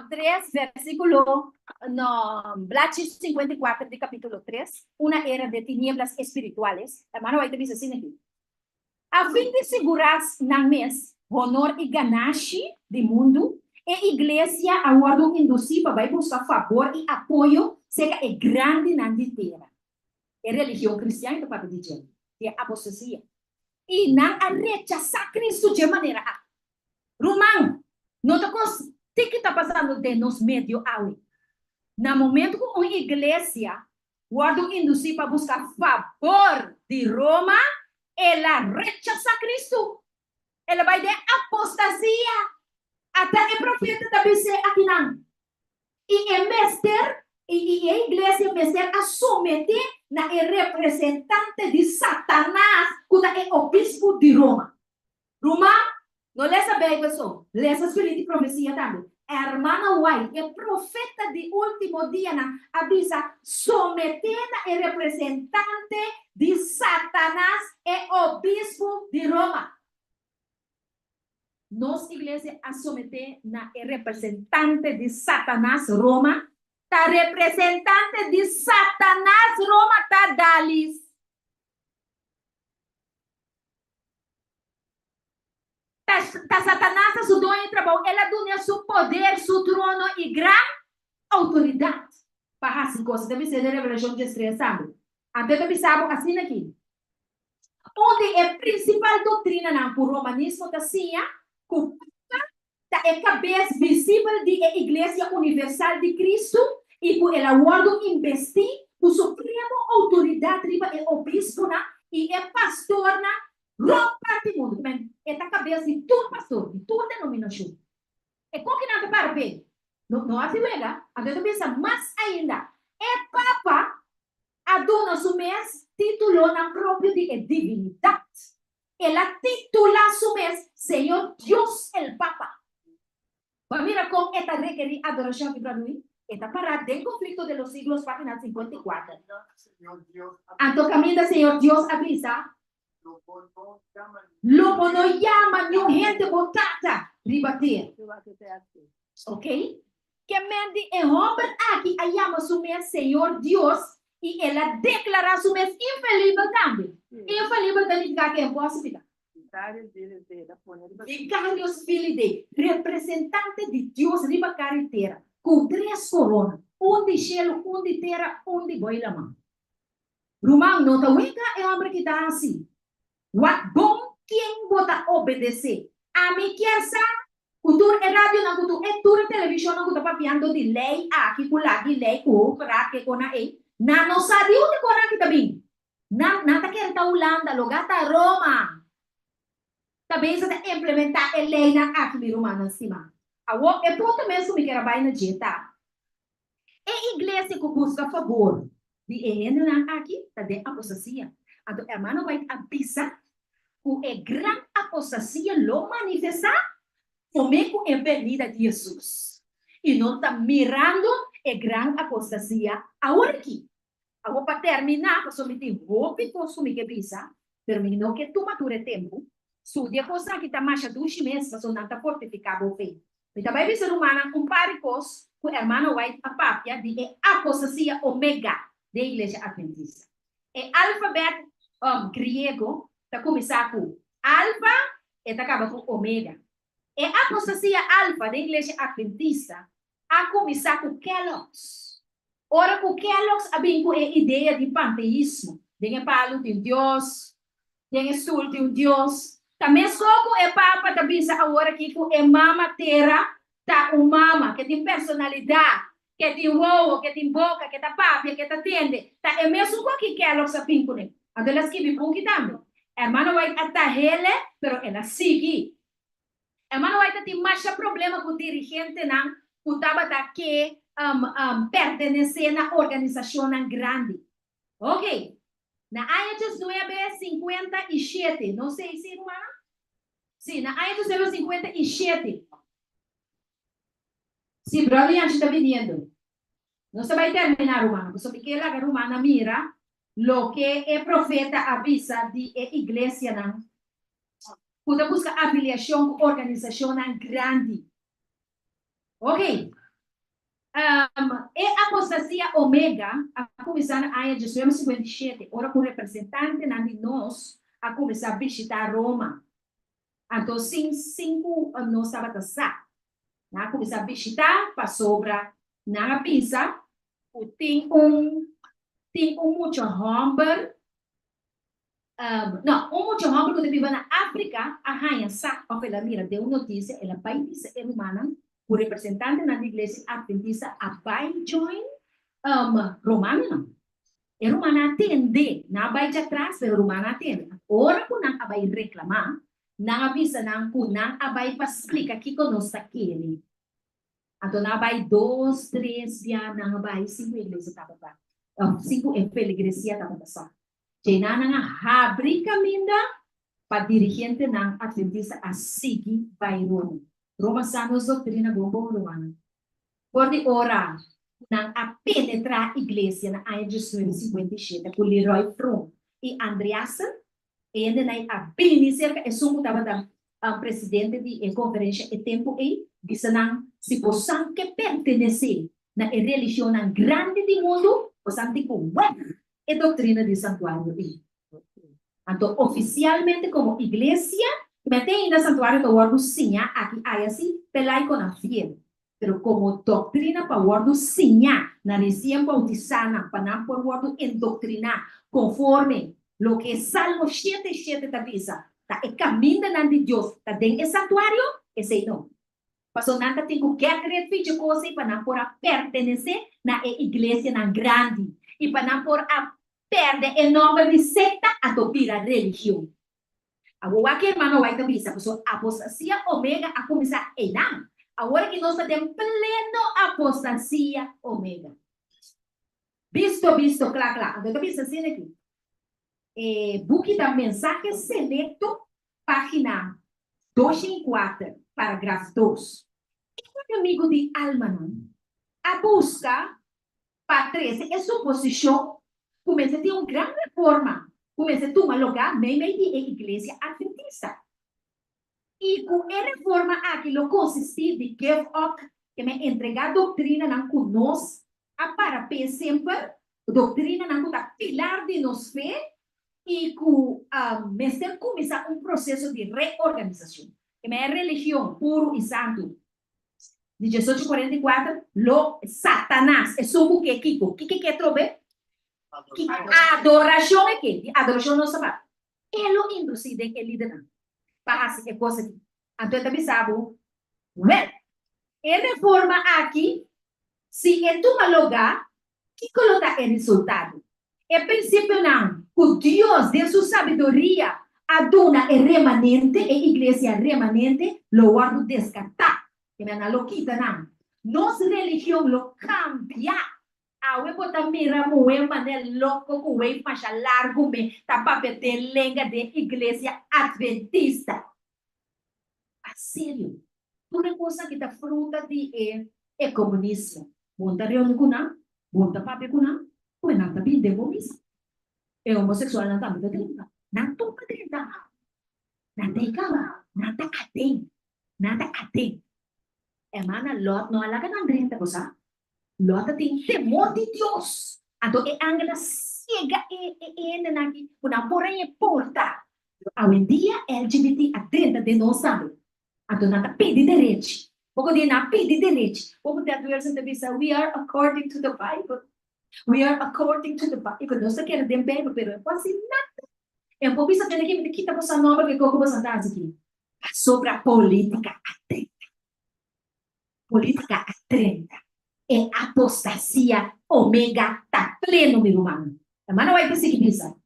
3, versículo no, Blachis 54 de capítulo 3, una era de tinieblas espirituales. Hermano, vai dizer assim aqui. A fim de segurar na mes, honor e ganache do mundo, e igreja a ordem induziva vai buscar favor e apoio, seja é grande na terra. É religião cristã, para dizer, é apostasia. E não a rechazar Cristo de maneira Romano, não te o que está passando de nos meio ali. No momento que uma igreja guarda induzir para buscar favor de Roma, ela rechaça Cristo. Ela vai de apostasia. Até o profeta também se aqui não. E é mestre, e a igreja mestre a submeter na representante de Satanás, que é o bispo de Roma. Roma, não lê bem, pessoal. Lê essa espírito de profecia também. A hermana White, o profeta de último dia, avisa, sometendo a representante de Satanás e o bispo de Roma. Nossa igreja a someter na representante de Satanás, Roma. A representante de Satanás, Roma, está Dalis. Tá Satanás, su dono de trabalho, ela dá seu poder, seu trono e grande autoridade. Para as coisas, deve ser a revelação de estressado. Então, deve saber assim aqui. Onde é a principal doutrina na romanismo da ciência, que é a cabeça visível da Igreja Universal de Cristo e que ela guarda investir o supremo autoridade é o bispo e é pastor Roma parte do mundo, é a cabeça de todo pastor, de toda denominação. E como que não para ver? Não há vega, a gente pensa mais ainda. É Papa, a dona su mês, titulou na própria de divindade. Ela titula su mês, Senhor Deus, el Papa. Mas mira como esta requerir adoração para nós. Esta para del conflicto de los siglos, página 54. Anto camina, Senhor Deus avisa. Lobo no llama ni gente botata ribater. Ok? Que mende é homem aqui a llama su mes Senhor Deus e ela declara su mes infalível também. Infalível significa que é impossível. Vicarios filho de representante de Deus riba carretera com 3 coronas, de cielo, de terra, de boilamã. Romano não tá uica é homem que tá assim. What bom quem bota obedecer? A mim quer sa, cultura é rádio na cultura televisão na cultura papiando de lei aqui com lá de lei com para que com aí. Na não sabe onde correr aqui também. Na tá querendo Holanda, lugar tá Roma. Também se implementar a lei na aqui romana cima. É pronto mesmo que era vai na dieta. É igreja que busca favor de na aqui tá de apostasia. Então, a irmã vai avisar que a grande apostasia lo manifestar como a venida de Jesus. E não está mirando a grande apostasia agora aqui. Agora, para terminar, eu somente vou consumir que avisa, terminou que tu mature tempo, sudia coisa que está mais de 2 meses, mas não está fortificado o fim. Então, vai ser humana par de coisas que a irmã vai a papia de apostasia omega da igreja adventista. É alfabeto grego, está começar com alfa e está acaba com omega. E a apostasia alfa da igreja adventista a começar com Kellogg's. Ora, com Kellogg's, a bem com a ideia de panteísmo. Tem palo de Deus, tem sul de Deus. Também só com a papa, está pensando agora que com a mama terra, tá mama, que tem personalidade, que tem ovo, que tem boca, que tá papia, que tá tende. Tá é mesmo com que Kellogg's a bem com ele. Então, elas que vivem aqui também. Hermano White hasta hele, pero ela sigue. Hermano White tem mais problema com o dirigente não, com tabata que pertenece na organização grande. Ok. Na Aedes 9:57, não sei se irmã. Sim, na Aedes 9:57. Sim, brother, a gente está vindo. Não se vai terminar, humano, porque la humana mira lo que el profeta avisa de la iglesia, ¿no? Puede buscar afiliación con organización grande. Ok. Apostasía Omega, a começar na área de 57, ora com representante de nós, a começar a visitar Roma. Então, 5 nós estava a na começar a visitar, para sobra, na pizza, tem muito hamburger. Não, muito hamburger que vive na África, a rainha sabe, ela mira, deu notícia, ela vai dizer, humana, o representante na igreja adventista, a vai join romana. E romana atende, não vai de atrás, mas romana atende. Ora, quando a vai reclamar, não avisa, não, quando a vai para explicar que conosco aquele. Então, não vai 2, 3 dias, não vai 5 igrejas, 5 igrejas, tá. Jena nga abre caminho para dirigente ng Adventista a seguir by Roma. Roma sanos doutrina bombo romana. Por de ora nang a penetrar a igreja na área de 57 com Leroy Fromm e Andreasen e ainda na a bem cerca é sumo tava da presidente de conferência e tempo e disse nang se possam que pertencer na religião grande do mundo possam tipo é doutrina de santuário. Então, oficialmente, como igreja, tem ainda santuário do Word Sinha, aqui aí assim, pelai com a fiel. Pero como doutrina para o Word Sinha, na recém bautizada, para não por Word endoctrinar, conforme lo que Salmo 7:7 está dizendo, tá é caminho de Deus, tá dentro do santuário, esse não. Pastor, nada tem que querer de coisa para não por pertencer na igreja grande e para não por perde o nome de secta a topir a religião. Agora que irmão vai também sabe, a apostasia omega a começar a não. Agora que nós temos pleno apostasia omega. Visto, claro. Agora que pensa assim aqui. Book da mensagem selecto, página 204, parágrafo 2. Um amigo de alma, a busca para 13 é suposição. Começa a ter uma grande reforma. Começa a tomar lugar meio de igreja adventista. E com a reforma aquilo consiste de give up, que me entregar doutrina não conosco, a para sempre, doutrina não da pilar de nos fé, e com mestre começar um processo de reorganização. Que me religião puro e santo. De 1844, lo Satanás, é só o que que trobe? Adoração é que? Adoração não sabe. Ele induzir em líder. Para que coisa aqui. Então, também sabe. Well, a reforma aqui, se é toma lugar, que coloca o resultado? É princípio não. O Deus de sua sabedoria aduna o remanente, a igreja remanente, lo guardo descartar. Que não lo quita não. Nossa religião lo cambia. Awe bota mira muwe mane louco kuwe pasha largo me tapapete de lenga de igreja adventista. A sério. Uma coisa que tá fruta de é comunismo. Monta reunião kuna, monta pape kuna, kuwe nata bi devomis. É homossexual nata bi trinta. Nato pa trinta. Nata ateng. Emana lot no alaga ng 30 cosa. Lota tem temor de Deus. Então, é angela cega e naki, kuna porém é porta. Hoje em dia, LGBT a 30 de nós sabe. Então, nada pede direito. Pouco de nada pede direito. Pouco de atuar sem dizer, we are according to the Bible. We are according to the Bible. Nós queremos de Bible, pero é quase nada. É um pouco isso que kita possa nova que como você está aqui. Sobre a política a 30. Política a 30. É apostasia omega tá pleno, meu irmão. A mano vai conseguir isso.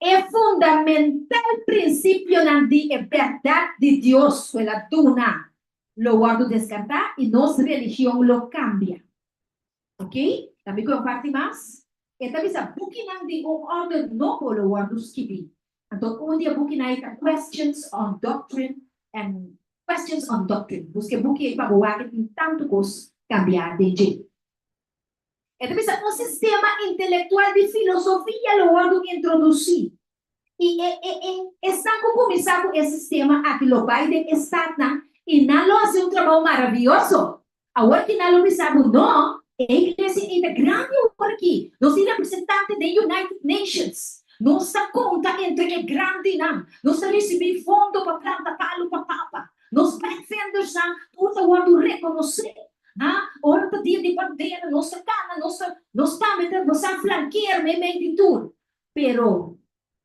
É fundamental princípio de verdade de Deus, pela tuna. Lo guardo descartar e nossa religião lo cambia. Ok? Também comparte mais. E também sa bukinan de ordem novo lo guardo skipping. Então, um dia bukinan ita questions on doctrine and questions on doctrine. Busque buki para buat em tanto cos cambiar de jeito. E também sa um sistema intelectual de filosofia lo guardo introduzir. E está começando esse sistema aqui no Biden está e não hace um trabalho maravilhoso. Agora que não lo sabe, não, a igreja é grande aqui. Nós somos representantes da United Nations. Nós está conta entre a grande não. Nós está recebendo fundo para plantar palo para papa. Nós defendemos tudo o reconhecer. Ora para dia de bandeira, nós está cana, nós está metendo, nós está flanquear, meio de tudo. Pero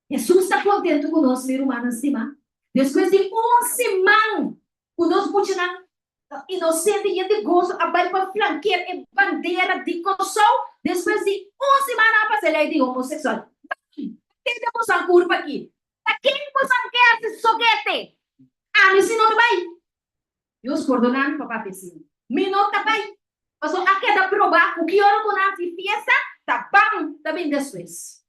Jesus está contente conosco, meu irmão, acima. Depois de semana, conosco pode inocente e de gozo, a para flanquear a bandeira de coração. Depois de semana, para ser de homossexual. Temos a curva aqui. A quem você quer se soguete? Me se não vai. Deus perdonando, papá, pessoal. Me não tá vai. Mas a queda provar o que ora com a fiesta, tá bom, tá bem depois.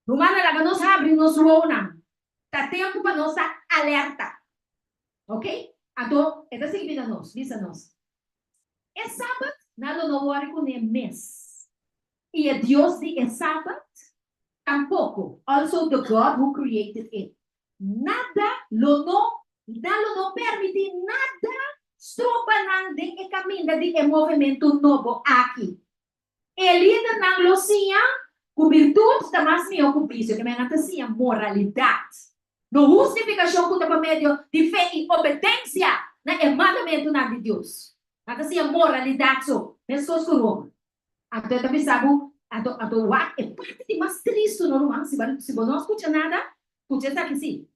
Rumana lá, nós abrimos o não. Tá tempo para nós alerta. Ok? Então, é assim que visa nós. É sábado, nada não vai com o mês. E é Deus de sábado, tampouco. Also the God who created it. Nada não permite nada estropanar de caminho de movimento novo aqui. Ele líder não lo sia, com virtude da mais minha ocupação, que me anastasia moralidade. No justificação que por meio de fé e obediência, é mandamento de Deus. Anastasia moralidade só, pessoas que Roma. Então, também sabe, então, é parte de mais triste no romano, se você não escuta nada, escuta isso aqui sim.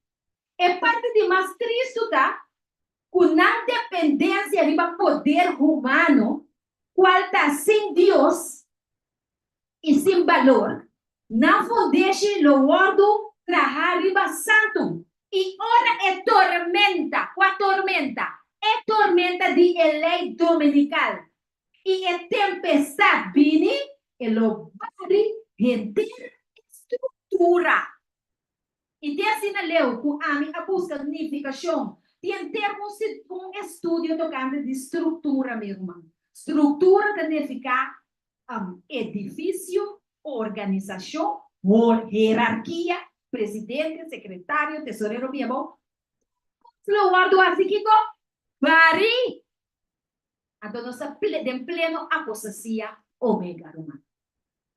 É parte de mais triste, tá? Com a dependência do poder humano, qual está sem Deus, e sem valor, não deixe o ordo trabalhar riba santo. E ora é tormenta. Qual tormenta? É tormenta de lei dominical. E é tempestade vini, e lo bari inteira estrutura. E tem assim na leu, com a busca de unificação, tem termos de um estudo tocante de estrutura, meu irmão. Estrutura significa edifício, organização, hierarquia, presidente, secretário, tesoureiro, mesmo. Lo guardo assim que vari. Então, nós em pleno apostasia omega, romano.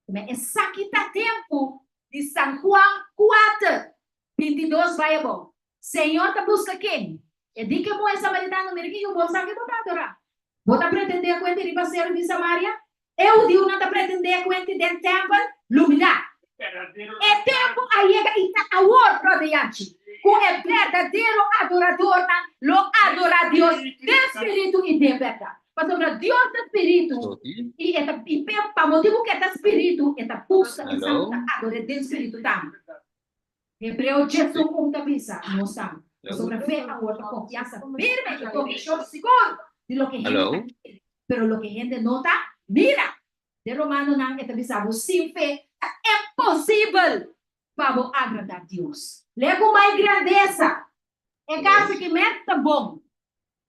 Mas é que está tempo de São João 4, 22, vai bom. Senhor, está busca quem? É de que moe samaritano, merguinho, bom sabe do adorar. Vou pretender com ele ribaceiro de Samaria? Eu digo não pretender com ele dentro do templo, luminar. É tempo a chega e está a outra diante. Com o verdadeiro adorador, lo adora Deus de espírito e de verdade. Pastor, Deus de espírito e para motivo que é espírito, é busca e santa adora de espírito também. Hebreu 10:1 avisa, não sabe. Sobre a fé, a outra confiança firme e convicción seguro de lo que gente quiere. Pero lo que gente nota, mira. De Romano não é avisado, sem fé é impossível para agradar a Deus. Lego mais grandeza. É caso que meta bom.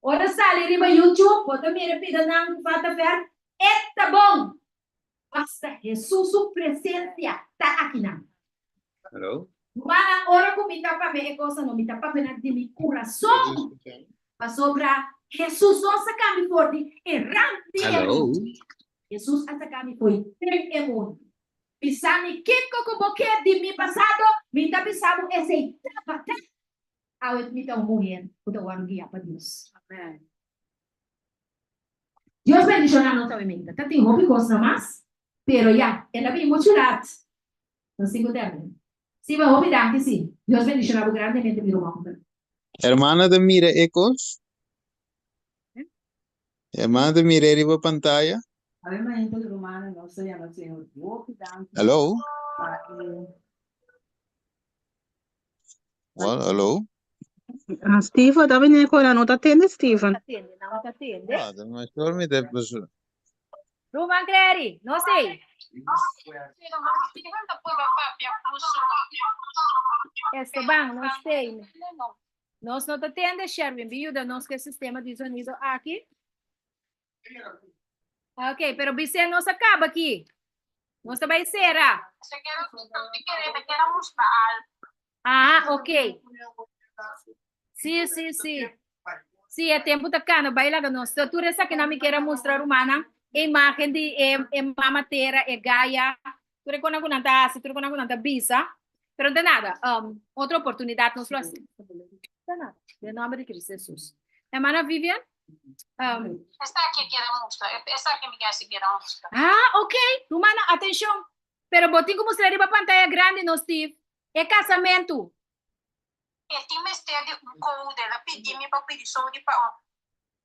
Ora sale riba YouTube, bota mira pida nang fata ver, tá bom. Basta Jesus sua presença tá aqui não. Hello? Mana ora com me tapa me coisa não me tapa me de mi coração. Para sobra Jesus nossa caminho forte, errante. Hello? Jesus essa caminho foi tem amor. Pisani que como que de mi passado, me tá pisado esse tapa. Awet me tão mulher, o teu guia para Deus. Amen. Dios bendicionar nossa mente. Tá tem hobby coisa mais, pero ya, ela bem motivada. Não sigo termino. Sí, me voy a sí. Dios bendicionar grandemente mi hermano. Hermana de Mira Ecos. Hermana de Mira arriba pantalla. Avem gente romana, não sei, não sei, Hello? Well, hello? Steve, dat ben ik wel nota atende, Steven. Atende, não te atende. Ah, dan mas sure me de pues. Roman Clary, não sei. Esteban, não sei. Nós não te atende, Sherwin. Viuda, nós que sistema de sonido aqui. Ok, pero Vicente não se acaba aqui. Não se vai ser. Ah, ok. Sim, sim, sim. Sim, é tempo de cana. Vai lá, nós. Tu essa que não me quer mostrar humana. Imagem de mamateira, gaia. Tu reconhece que não se tu reconhece que não bisa. Pero de nada, outra oportunidade nos faz. De nada, em nome de Cristo Jesus. Hermana Vivian? Esta aqui que era mostra, esta aqui me quer seguir a mostra. Ah, ok. Humana, atenção. Pero botinho que mostrar para pantalla grande, no Steve. É casamento. Ele tinha mestre um code, ela pediu me para pedir só de para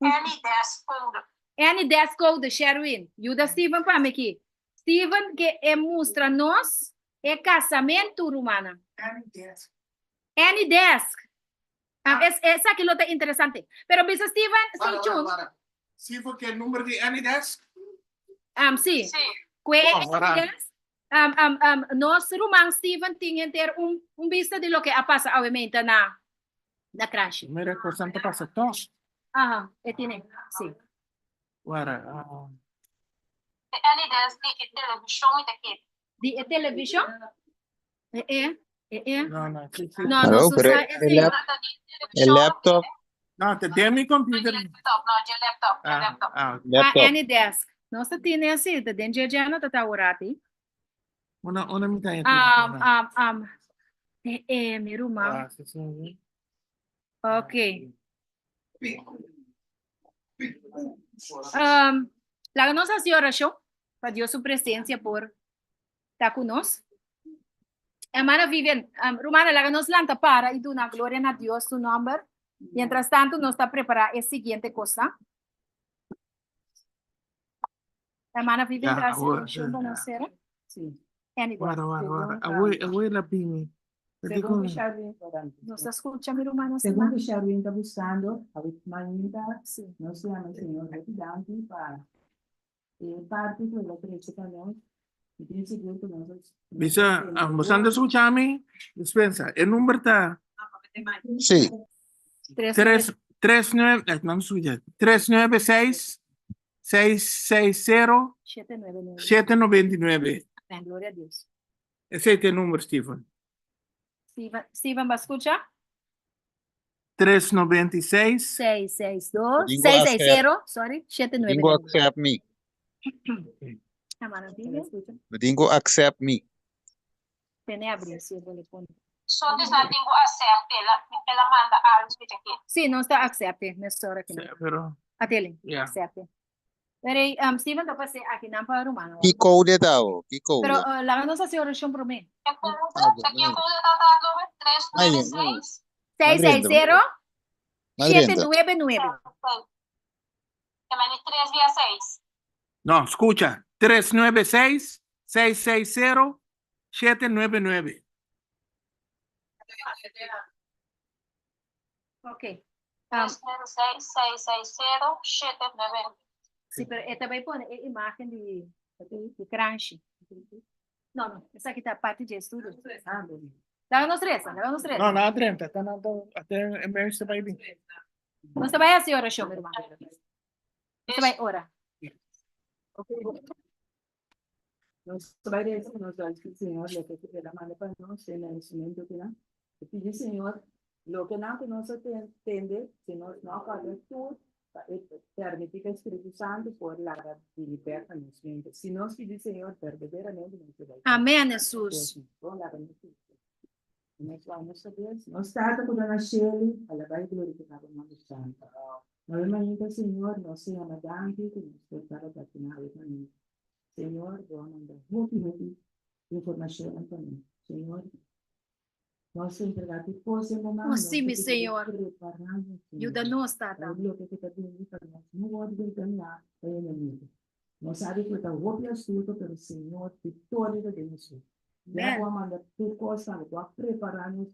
N10 code. N10 code, Sherwin. Ajuda Steven para mim aqui. Steven, que mostra nós, é casamento, Romana. N10. Essa aqui é interessante. Pero, bisa Steven, sim, chun. Sim, porque o número de N10? Sim. Sim. Que N10. Nós, Roman, Steven, tinha ter vista de lo que passa, obviamente, na crash. Mira, por Santa passa to. Aham, tiene, sim. Wara, N10 de televisão me daqui. De televisão? no, no, sí, sí. No, Hello, no, pero Susa, el laptop, No, te tiene mi computer. Laptop, no, de laptop, de laptop. laptop. N10. Nossa, tiene assim, tá dentro de ano, tá orati. Una mitad. Mi Roman. Sí, sí. Ok. La nossa oração, para Deus sua presença por estar conosco. Hermana Vivian, Romana, la nos lanta para y una gloria a Dios su nombre. Mientras tanto, nos está preparando la siguiente cosa. Hermana Vivian, Ya, gracias ahora, por su conocer. Sí. Anyway, Wara. Awoy la pini. Segundo que Sherwin, nos escucha mi hermano. segundo que Sherwin está buscando, a manita, no se llama el Señor retirante para parte de la derecha también. Y tiene seguir con nosotros. Bisa, buscando escuchami, dispensa. El número está Sí, 39, no suya. 396 660 799. 799. Amén, gloria a Dios. Ese es el número, Stephen. Steven, ¿va a escuchar? 396 662, Digo 660, sorry, Dingo 799. accept me. Hermana Vivian, Dingo accept me. pene abrir, si vuole poner. Só de estar tenho acesso, ela manda algo de aqui. Sí, no está acepte, me sobra que no. pero Atele, Yeah. acepte. Pero, Steven, te pasé aquí, no para humano. He coded tao. He coded. Pero, la nos hace oración por mí. Aqui o code está dado 396. 660, Madrinda. 799. Também 3 via 6. no, escucha. 396 660 799. Ok. 396 660 799. Sí, pero esta va a poner imagen de crunch. No, no, esa aquí está parte de estudio. Dáganos tres, dáganos tres. No, nada 30. Está nada. Hasta en vez de baby. No se vaya a hacer oración, mi hermano. No se vaya a orar. Nos va a decir, nos va a decir, Señor, lo que te la manda para nosotros en el instrumento que da. Te pide, Señor, lo que no se entiende, Señor, no haga tú, permite que el Espíritu Santo por la libertad en los miembros. Si nos pide, Señor, verdaderamente nos va a Amén, Jesús. con la bendición. Nós vamos a Deus. Nós trata com a Shelly, ela vai glorificar o nome santo. Nós ainda, Senhor, nós se amadamos que nos prepara para final do caminho. Senhor, vamos mandar muito informação também. Senhor, nós sempre damos força no nome. Oh, sim, Senhor. Ajuda-nos, Tata. O que está pedindo para nós, não pode ganhar o inimigo. Nós sabemos que está o outro assunto, pero o Senhor, vitória de Deus. Ya vamos a mandar tu cosa, vamos a prepararnos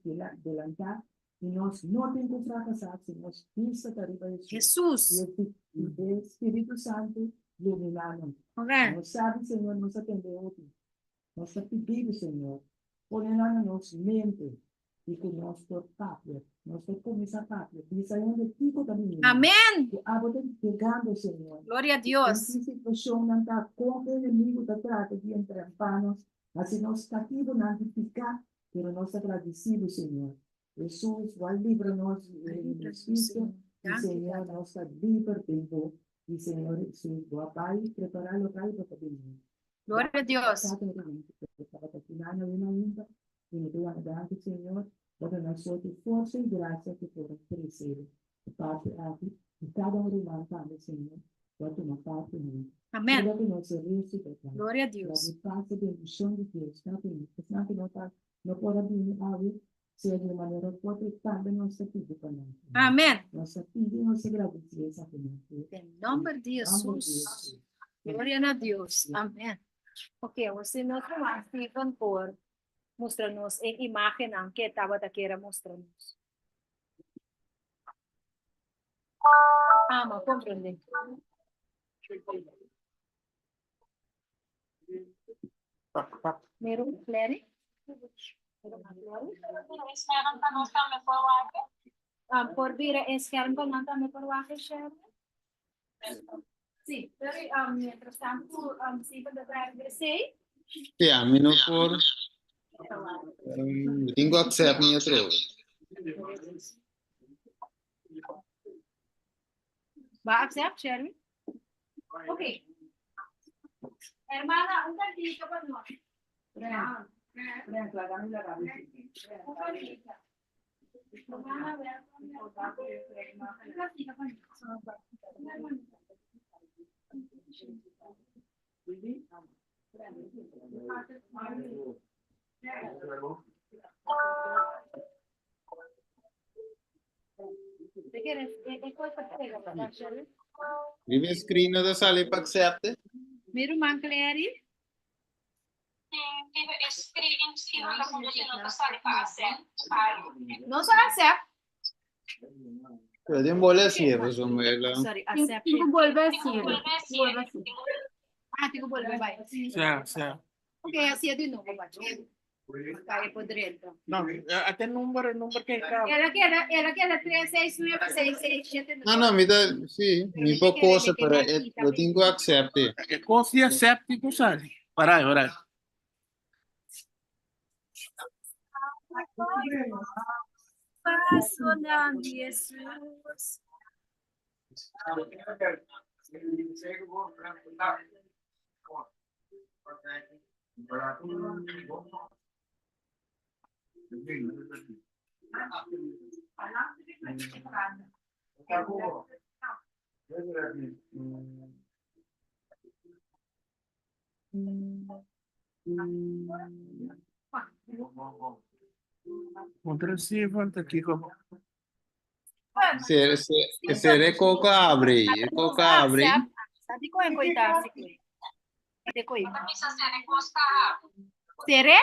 delantar y nos no tengo que fracasar, si nos pisa arriba de Jesus. y el Espíritu Santo iluminarnos. Okay. Nos sabe, Señor, nos atendemos. Nos ha pedido, Señor, ponernos mente y que nuestro patria, nuestra promesa patria, y saber de tipo también. Amén. Que abota pegando, Señor. Gloria a En Dios. situación anda con el enemigo te trata de entrampanos, así nos cativo na picar, pero nos agradecido, Señor. Jesús, igual líbranos del espíritu, y Señor, nos está libertando, y Señor Jesús, va a preparar lo que hay para ti. Gloria a Dios. Señor, para nosotros fuerza y gracia que puedan crecer. Parte aquí, y cada uno de Señor, porque una parte de Amén. Gloria Gloria a Dios. parte de bendición de Dios, no puede venir a ver, sea de manera fuerte, también nos pide para nosotros. Amén. Nos pide y nos agradece esa bendición. En nombre de Jesús. Gloria a Dios. Amén. Okay, você não vai Stephen por mostrar-nos a imagem que estava daquela mostrando-nos. Mas compreende. Meron Clary? Sekarang kan usah membawa Por vir a scherm para não também por water share? Sim, pero mientras tanto, Stephen deve agradecer. Sí, a mí no por... tengo accept mi otro. Va a accept, Sherry? Ok. Hermana, un tantito para no. Un tantito. Hermana, vea. ¿Te quieres? Sherry? Vive screen da sale para accept. Miro man Clary. Tive screen sino la conosci non passare passe. No só accept. Pueden volver así, resumirla. Sorry, Tem accept. que volver Dico assim. vuelve Volver assim. Tenho que volver, vai. Sim. Ok, assim de novo, bate. Cai por dentro. Não, até número que está. Ela quer 3696679. No, mira, sí, mi poco cosa, pero lo tengo que accept. É consia séptico, sabe? Parai. Passo na Jesus. Contra si, volta aqui como. Se coca abre, Sabe qual é coitado? De coi. Bisa sere costa. Sere?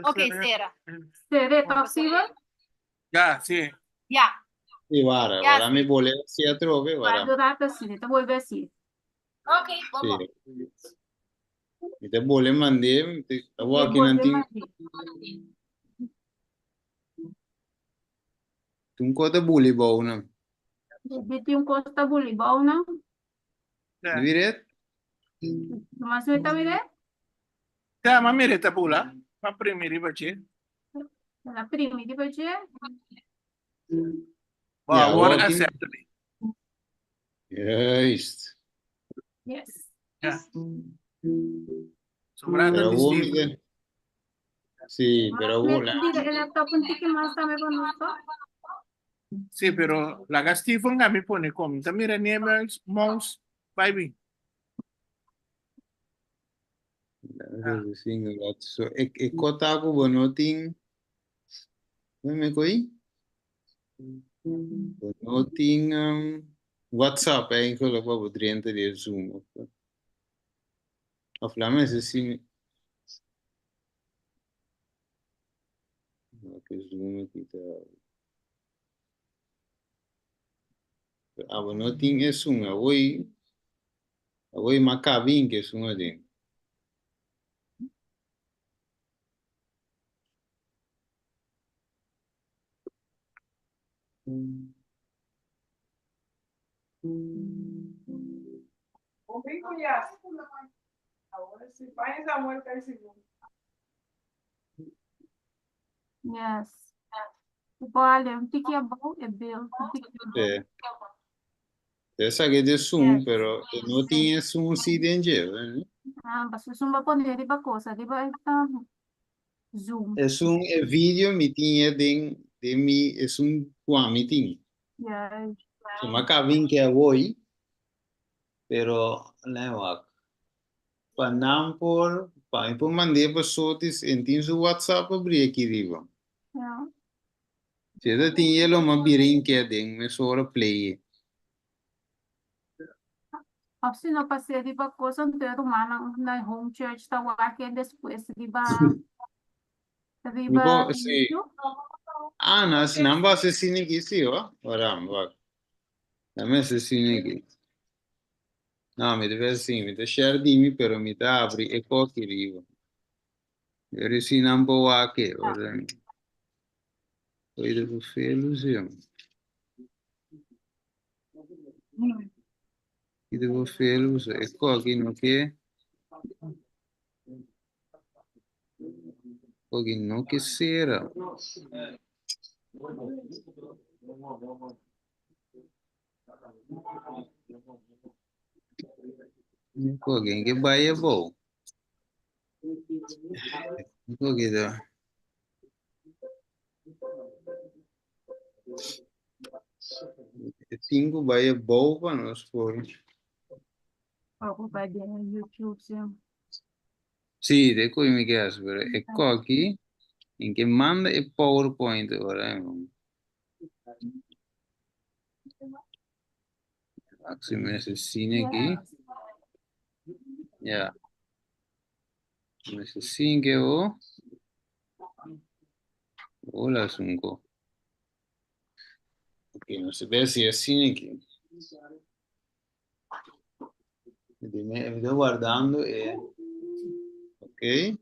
Ok, sera. Será possível? Já, sim. Ya. y ahora me volé hacia trove, Vai durar assim, então volver assim. Ok, vamos. Y te volé mandé, estaba aquí Volver nanti, mais. tu cote bully bow na. Tem costa volleyball, não? Viret? Mas você tá vendo? Já, mas mire, tá pula. Mas primeiro, bache. Na primeira, depois Wow, agora walking. acerta. Yes. yes. Já. Sobrado Pero de vos, Steve. Miguel. Sí, pero vos, El laptop un ticket más también con nosotros. Sí, pero la Stephen a mí pone como. Mira, Niemels, Mouse, Baby. so, kota ko bonoting, me koi? Bonoting, WhatsApp, eigenlijk wel wat driente de Zoom. Of laat me eens zien. que Zoom aqui tá. Ah, mas não tinha Zoom, hoje macabinho que Zoom ali. Ouvir conhece. Agora se faz amor com esse mundo. Yes. Olha, o que é bom é Bill. O que é bom. É. Essa que é de Zoom, Yes. pero não tinha Zoom assim dentro, né? Ah, basta sumba poner iba cosa, di ba? Zoom. É Zoom, é vídeo, me tinha de mim, é Zoom com a meeting. Yes. So macabinho que é hoje, pero não, para mandar para sotes, em seu WhatsApp abrir aqui riba. Yeah. Se eu tinha ele uma birinha que é dentro, mas só play. Assim não passei di ba cosa inteiro mana na home church ta wake depois di ba Sim. YouTube. Ah, não vai assistir aqui, sim, ó. Ora, vai. Não me assistir aqui. Não, me deve assim, me deve share di mi, pero me dá abrir e aqui riba. Eu recebi não boa aqui, ora. Eu devo fazer ilusão. Eu devo fazer ilusão. E aqui não quer. Aqui não quer ser. Alguém que vai é bom. Aqui dá. Cinco vai é bom para nós por. Ako ba di na YouTube siya. Sì, de cui mi chiede, però ecco aquí, in che manda e PowerPoint ora. Axi messe sine aqui. Ja. Messe sin che o. O la sunco. Ok, non si vede se è sine aqui. Mi sto guardando e. Ok.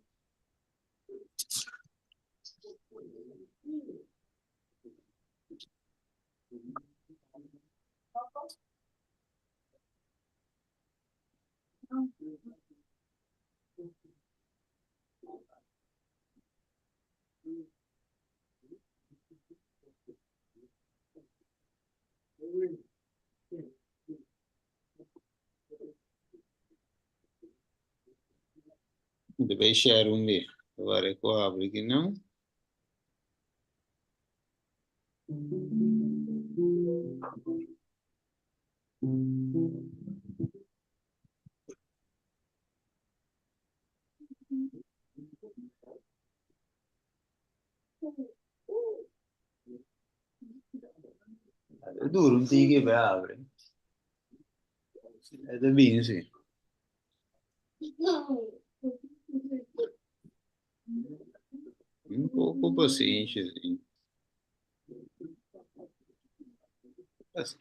Deve share un lì. Guarda qua, apri che no. È duro un tigre per apre. Ed è bene, sì. Un poco pazienza, sì. Mas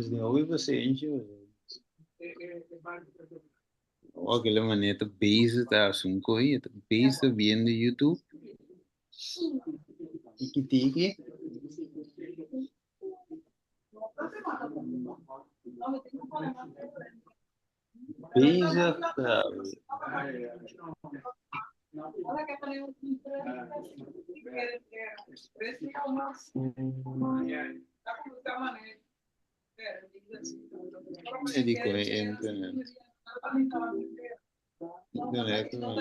de novo paciência. Ó, aquela maneira base tá assim coi, base tá vendo YouTube. Tiki. Base tá. E dico, internet. Internet, no.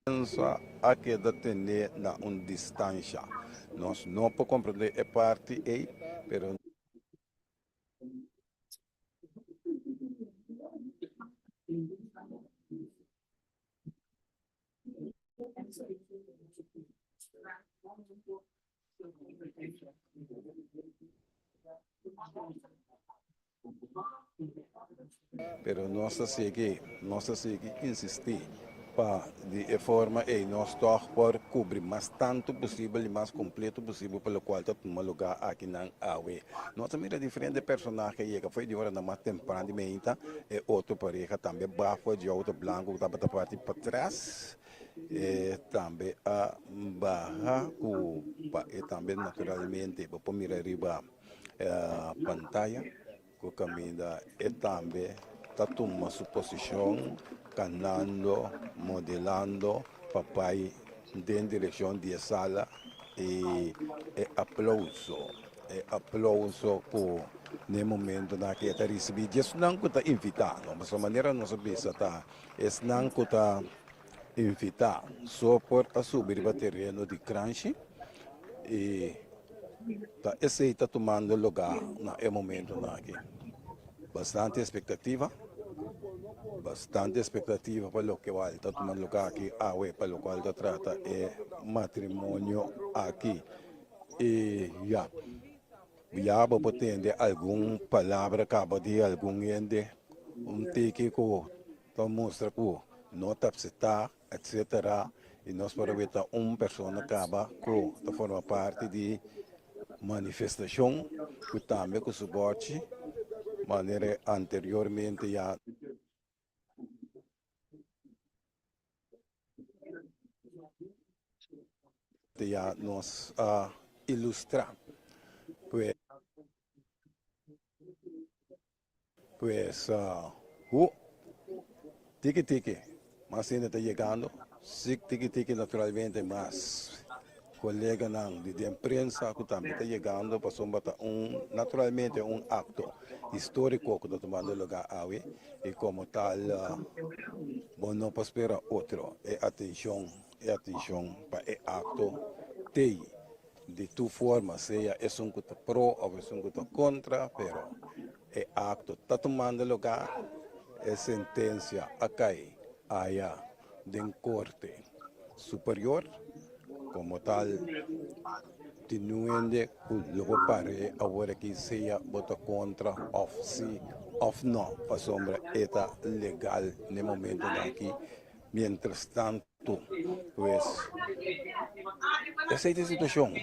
Pensa a que detener na uma distância. Nós não podemos compreender a parte aí, pero nós segue insistir para de forma e nós todos por cobrir mais tanto possível e mais completo possível pelo qual tomar lugar aqui na AUE. Nós mira diferentes personagens que foi de hora na mais temprana e outro pareja também bafo de outro branco que estava da parte para trás. E também a barra e também naturalmente para mirar riba a pantalla que caminha e também está tomando sua posição cantando, modelando papai em direção de sala e aplauso por no momento na que está recebendo isso não está invitado mas a maneira não sabe se está não está invitar só por subir o terreno de crunch e esse está tomando lugar no momento aqui. Bastante expectativa para o que vai estar tomando lugar aqui, para o qual está trata matrimônio aqui. E já vou ter alguma palavra, acaba de algum ende, take que mostra que não está aceitar, etc. E nós podemos ver pessoa acaba que forma parte de manifestação, que também que suporte, maneira anteriormente já nos ilustrar. Pues, tiki, mas ainda está chegando, tiki naturalmente, mas colega de imprensa que também está chegando, para naturalmente acto histórico que está tomando lugar aí, e como tal, não pode esperar outro, atenção para o acto de tu forma, seja é um que está pro ou é um que está contra, pero o acto está tomando lugar, é sentença a cair allá de corte superior, como tal, continuando logo para agora que seja vota contra ou sim ou não, para sombra está legal no momento aqui. Mientras tanto, pues, essa é a situação.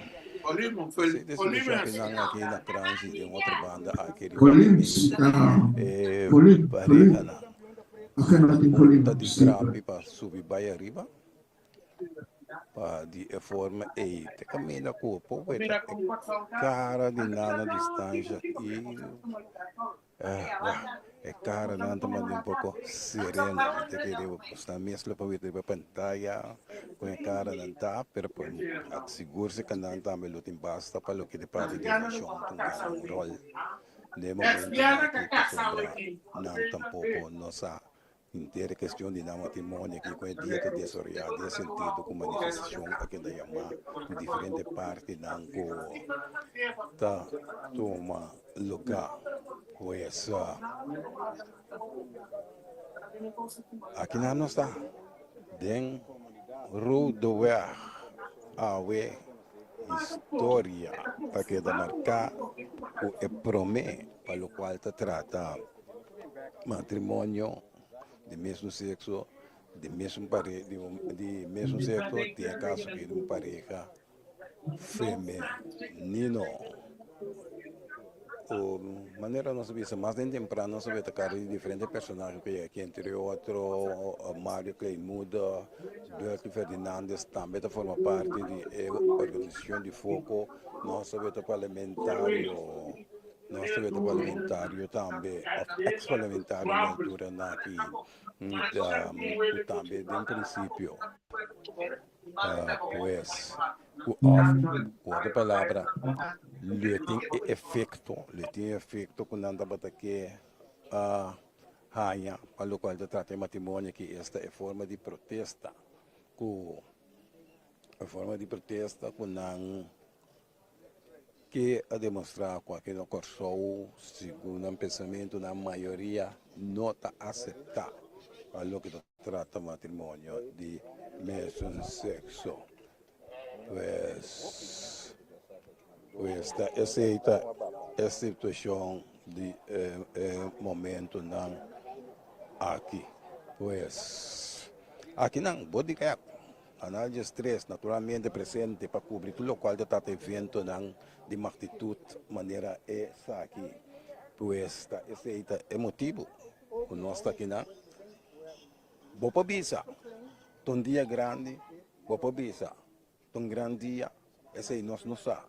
Aqui na França, em outra banda, aqui pareja punta di grapi para subir vai arriba, para de forma e te caminha com o povo, cara de nana distância e é cara não tá mandando um pouco serena, te querer postar mesmo para ver a pantalla, com a cara não tá, pero por seguro-se que não tá me lutem basta para o que de parte de emoção, um rol. De momento que não tampouco nossa inteira questão de não matrimônio que com a dieta desorientada de sentido com manifestação aqui da Yama em diferente parte não tá toma lugar pois aqui não está den rodover awe história para que da marcar o promê para o qual te trata matrimônio de mesmo sexo, de mesmo sexo, tem caso que uma pareja feminino. O maneira nós vimos mais de temprano nós vemos cara de diferentes personagens que entre outro Mário Cleimuda, Duarte Ferdinandes também forma parte de organização de foco, nós vemos parlamentário. Nós temos parlamentário também, ex-parlamentário na altura aqui, também de princípio, pois, outra palavra, ele tem efeito quando anda para que rainha, para o qual trata de matrimônio, que esta é forma de protesta, que a demonstrar com aquele corso, segundo um pensamento, na maioria não está aceitar para o que trata matrimônio de mesmo sexo. Pois está aceita a situação de momento não aqui. Pois aqui não, pode ganhar. Análise de estresse naturalmente presente para cobrir tudo o qual está evento de uma atitude maneira essa aqui, pois está é motivo que nós está aqui não. Vou para bisa, um dia grande, vou para bisa, um grande dia, esse aí nós não sabe.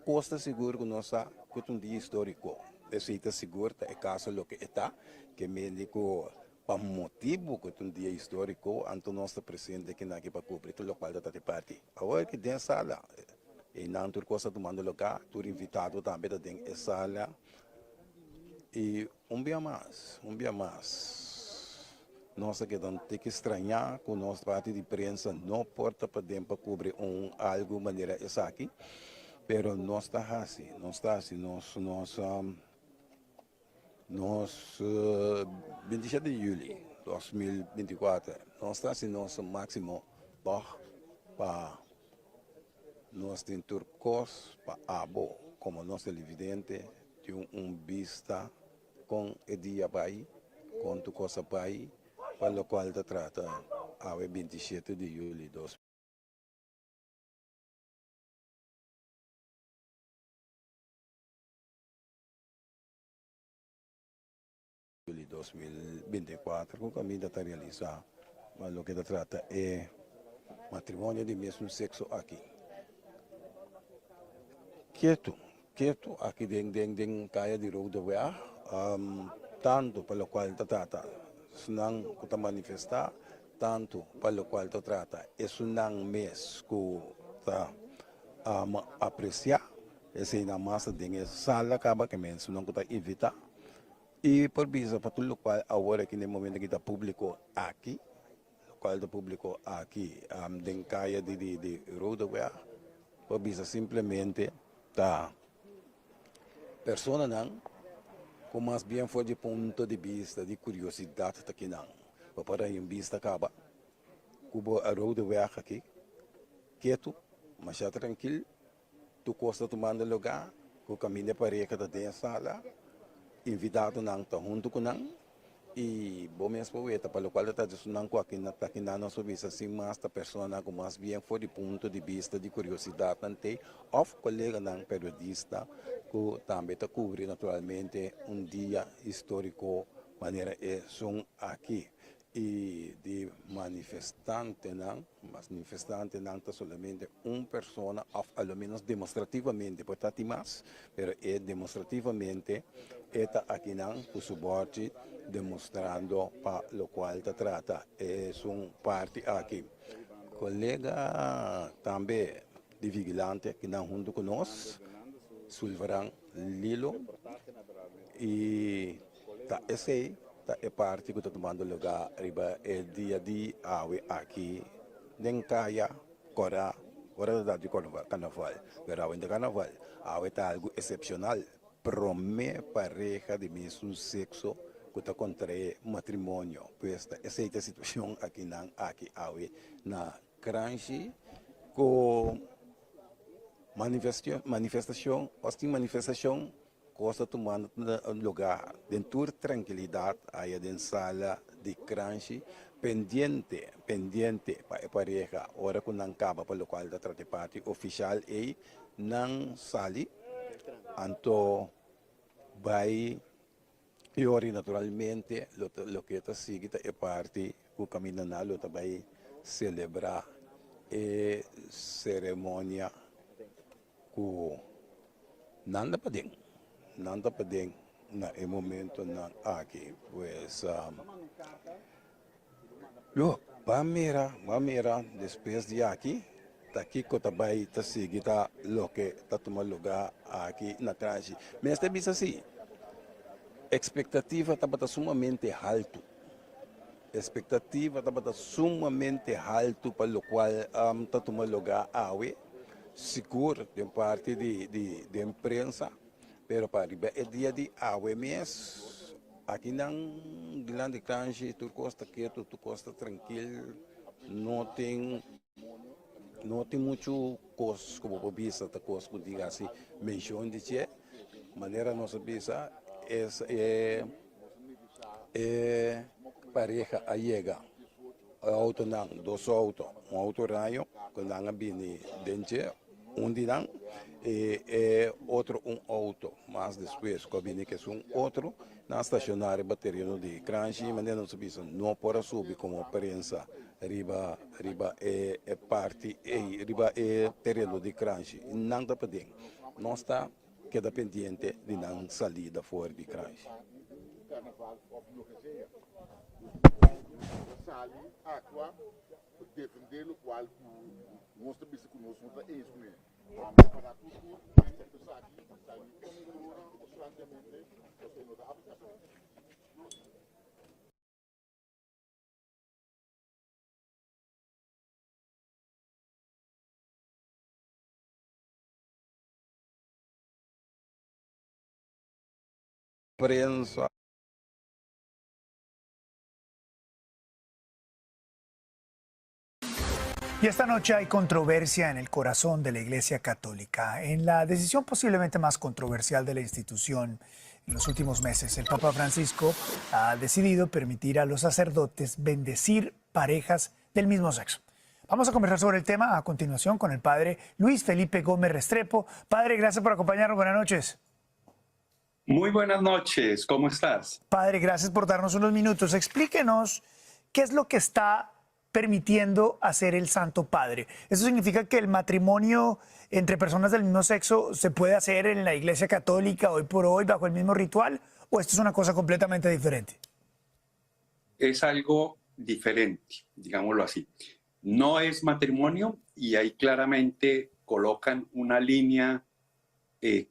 Costa seguro que nós sabe que um dia histórico, esse está seguro é caso lo que está, que médico para motivo que um dia histórico, então nós está presente aqui para cobrir tudo o qual está de parte. Agora que tem sala. E não ter coisa tomando lugar, ter invitado também da sala. E dia mais. Nós que não tem que estranhar com nossa parte de imprensa, não porta para dentro para cobrir algo maneira essa aqui, pero não está assim, nós 27 de julho de 2024, nós está assim nosso máximo para nós temos turcos para abo, como nosso televidente, tem vista com o dia pai, com tu coisa pai, para o qual te trata a 27 de julho de 2024, com o caminho está realizado, mas o que te trata é matrimônio de mesmo sexo aqui. Quieto aqui dentro caia de rodovia, tanto para o qual te trata, senão que te manifestar, tanto para o qual te trata, é senão mês que te apreciar, esse na massa de sala acaba que mesmo senão que te evitar, e por visa para tudo o qual agora que no momento que está público aqui, dentro caia de rodovia, por visa simplesmente tá persona não com mais bem for de ponto de vista de curiosidade tá que não para em vista acaba cubo a rodovia aqui quieto mas já tranquilo tu costa tomando lugar o caminho para a da dentro sala invitado não tá junto com não e bom mesmo para o qual está dizendo que não sobre assim mais da pessoa com mais bem for de ponto de vista de curiosidade não ou colega não periodista que também está cobrir naturalmente dia histórico maneira é som aqui y de manifestante, ¿no? Manifestante no solamente una persona, a lo menos demostrativamente, pues está más, pero es demostrativamente, está aquí por su parte, demostrando para lo cual se trata. Es un parte aquí. Colega también de vigilante que están junto con nosotros, Sulvarán Lilo, y ese é parte que está tomando lugar riba el dia de awe aqui nem caia cora da carnaval pero de carnaval awe tá algo excepcional prome pareja de mesmo sexo que está contra matrimônio pues essa é a situação aqui awe na Kranji com manifestação costa tomando lugar dentro de tranquilidade aí dentro sala de Kranji pendiente para a pareja hora que não acaba pelo qual da trate parte oficial e não sali anto vai e naturalmente lo que está seguindo é parte o caminho na lo vai celebrar e cerimônia com nada para dentro na momento na aqui pues yo vamos depois de aqui que também está seguida lo que está tomando lugar aqui na Kranji mas também assim expectativa estava sumamente alto para o qual está tomando lugar seguro de parte de imprensa. Pero para el día de hoy mes, aquí en Grande Kranji, tu costa quieto, tu costa tranquilo, no tem mucho cos como pobisa, ta cos que diga así, mención de che, manera nossa bisa es pareja llega, auto nan, dos autos, un auto rayo, con nan bini denche, un dirán outro auto, mas depois combina que é outro na estacionária bateria no de Kranji, mas não se precisa não para subir como prensa riba é parte riba é terreno de Kranji, não dá para dentro, não está queda pendente de não salida fora de Kranji. Defender o qual mostra que conosco é isso mesmo. Para tudo, prensa. Y esta noche hay controversia en el corazón de la Iglesia Católica. En la decisión posiblemente más controversial de la institución en los últimos meses, el Papa Francisco ha decidido permitir a los sacerdotes bendecir parejas del mismo sexo. Vamos a conversar sobre el tema a continuación con el padre Luis Felipe Gómez Restrepo. Padre, gracias por acompañarnos. Buenas noches. Muy buenas noches. ¿Cómo estás? Padre, gracias por darnos unos minutos. Explíquenos qué es lo que está permitiendo hacer el Santo Padre. ¿Eso significa que el matrimonio entre personas del mismo sexo se puede hacer en la Iglesia Católica hoy por hoy bajo el mismo ritual? ¿O esto es una cosa completamente diferente? Es algo diferente, digámoslo así. No es matrimonio y ahí claramente colocan una línea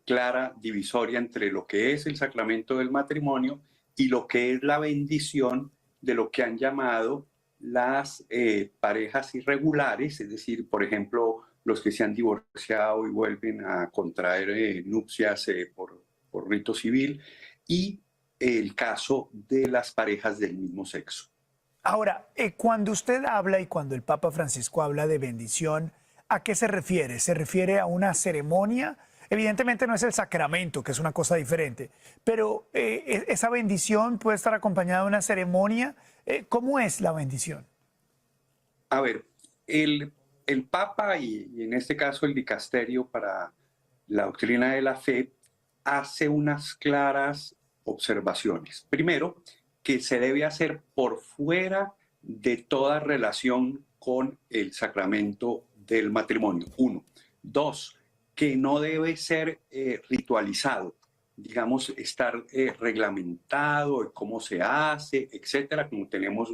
clara, divisoria entre lo que es el sacramento del matrimonio y lo que es la bendición de lo que han llamado las parejas irregulares, es decir, por ejemplo, los que se han divorciado y vuelven a contraer nupcias por rito civil, y el caso de las parejas del mismo sexo. Ahora, cuando usted habla y cuando el Papa Francisco habla de bendición, ¿a qué se refiere? ¿Se refiere a una ceremonia? Evidentemente no es el sacramento, que es una cosa diferente, pero esa bendición puede estar acompañada de una ceremonia. ¿Cómo es la bendición? A ver, el Papa y en este caso el Dicasterio para la Doctrina de la Fe hace unas claras observaciones. Primero, que se debe hacer por fuera de toda relación con el sacramento del matrimonio. 1. 2, que no debe ser ritualizado, digamos, estar reglamentado de cómo se hace, etcétera, como tenemos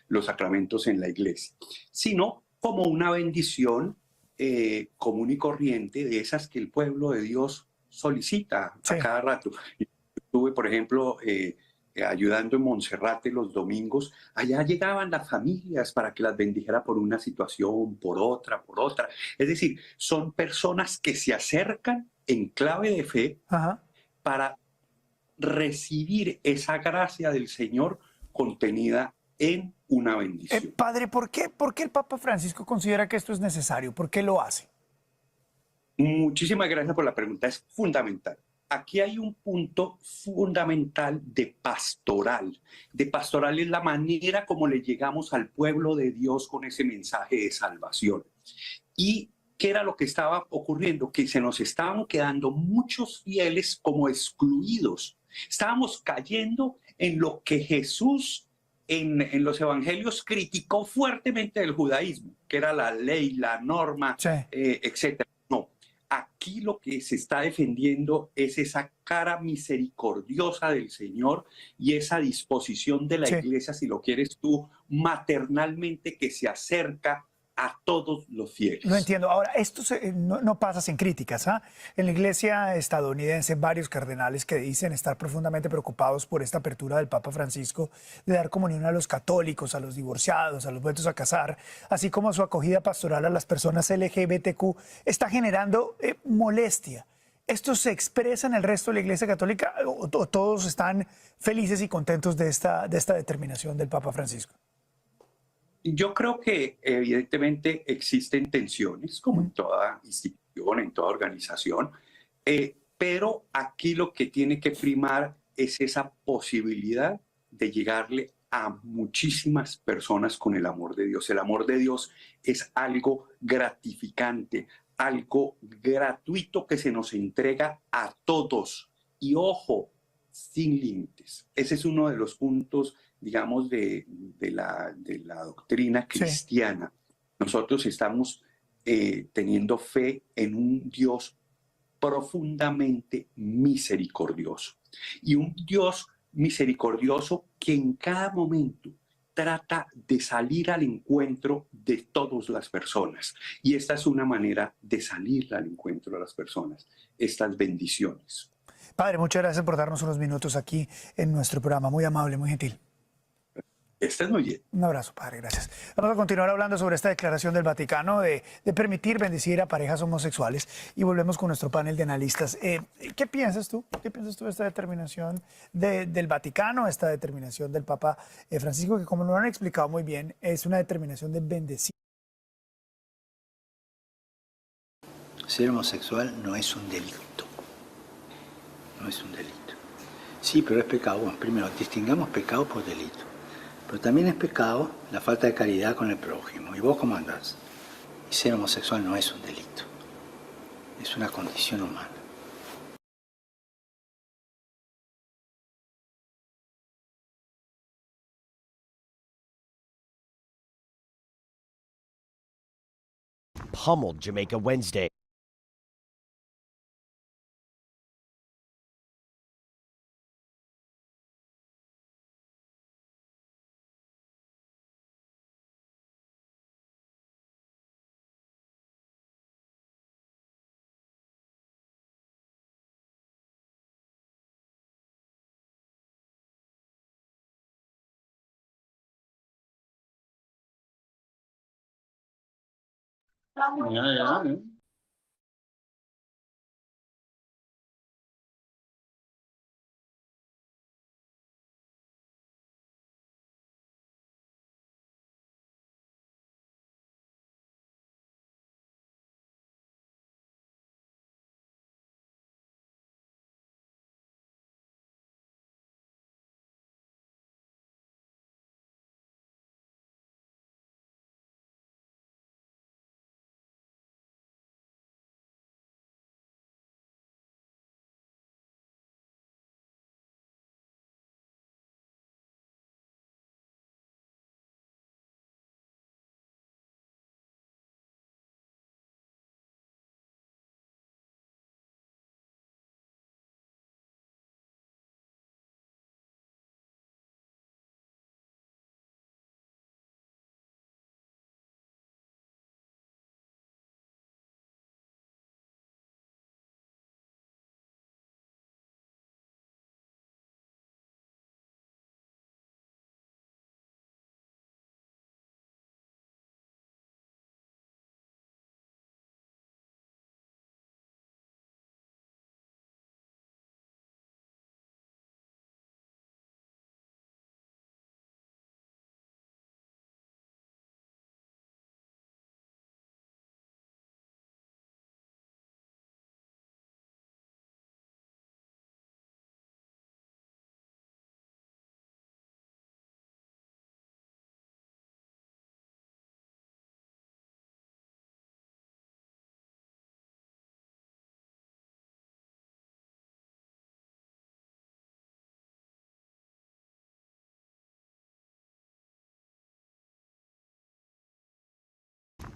los sacramentos en la iglesia, sino como una bendición común y corriente de esas que el pueblo de Dios solicita a cada rato. Estuve, por ejemplo, ayudando en Monserrate los domingos. Allá llegaban las familias para que las bendijera por una situación, por otra, por otra. Es decir, son personas que se acercan en clave de fe para recibir esa gracia del Señor contenida en una bendición. Padre, ¿por qué el Papa Francisco considera que esto es necesario? ¿Por qué lo hace? Muchísimas gracias por la pregunta, es fundamental. Aquí hay un punto fundamental de pastoral. De pastoral es la manera como le llegamos al pueblo de Dios con ese mensaje de salvación. ¿Y qué era lo que estaba ocurriendo? Que se nos estaban quedando muchos fieles como excluidos. Estábamos cayendo en lo que Jesús en los evangelios criticó fuertemente del judaísmo, que era la ley, la norma, etcétera. No, aquí lo que se está defendiendo es esa cara misericordiosa del Señor y esa disposición de la iglesia, si lo quieres tú, maternalmente, que se acerca a todos los fieles. Lo entiendo. Ahora, esto no pasa sin críticas. En la iglesia estadounidense, varios cardenales que dicen estar profundamente preocupados por esta apertura del Papa Francisco de dar comunión a los católicos, a los divorciados, a los vueltos a casar, así como su acogida pastoral a las personas LGBTQ, está generando molestia. ¿Esto se expresa en el resto de la iglesia católica o todos están felices y contentos de esta determinación del Papa Francisco? Yo creo que evidentemente existen tensiones, como en toda institución, en toda organización, pero aquí lo que tiene que primar es esa posibilidad de llegarle a muchísimas personas con el amor de Dios. El amor de Dios es algo gratificante, algo gratuito que se nos entrega a todos. Y ojo, sin límites. Ese es uno de los puntos, digamos, de la doctrina cristiana. Nosotros estamos teniendo fe en un Dios profundamente misericordioso. Y un Dios misericordioso que en cada momento trata de salir al encuentro de todas las personas. Y esta es una manera de salir al encuentro de las personas, estas bendiciones. Padre, muchas gracias por darnos unos minutos aquí en nuestro programa. Muy amable, muy gentil. Estás muy bien. Un abrazo, padre, gracias. Vamos a continuar hablando sobre esta declaración del Vaticano de permitir bendecir a parejas homosexuales y volvemos con nuestro panel de analistas. ¿Qué piensas tú? ¿Qué piensas tú de esta determinación del Vaticano, esta determinación del Papa Francisco, que como lo han explicado muy bien, es una determinación de bendecir? Ser homosexual no es un delito. No es un delito. Sí, pero es pecado. Bueno, primero, distingamos pecado por delito. Pero también es pecado la falta de caridad con el prójimo. ¿Y vos cómo andás? Y ser homosexual no es un delito. Es una condición humana. Pummeled Jamaica Wednesday. Ja.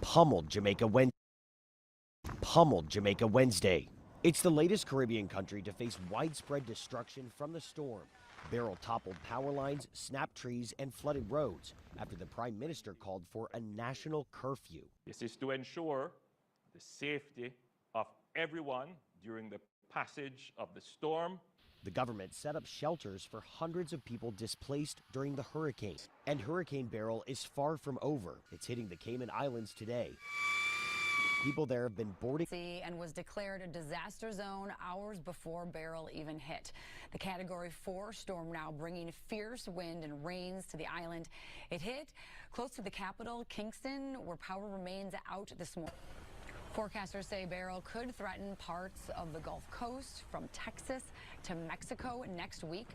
pummeled Jamaica Wednesday. It's the latest Caribbean country to face widespread destruction from the storm. Beryl toppled power lines, snapped trees, and flooded roads after the Prime Minister called for a national curfew. This is to ensure the safety of everyone during the passage of the storm. The government set up shelters for hundreds of people displaced during the hurricane. And Hurricane Beryl is far from over. It's hitting the Cayman Islands today. People there have been boarding and was declared a disaster zone hours before Beryl even hit. The Category 4 storm now bringing fierce wind and rains to the island. It hit close to the capital, Kingston, where power remains out this morning. Forecasters say Beryl could threaten parts of the Gulf Coast from Texas to Mexico next week.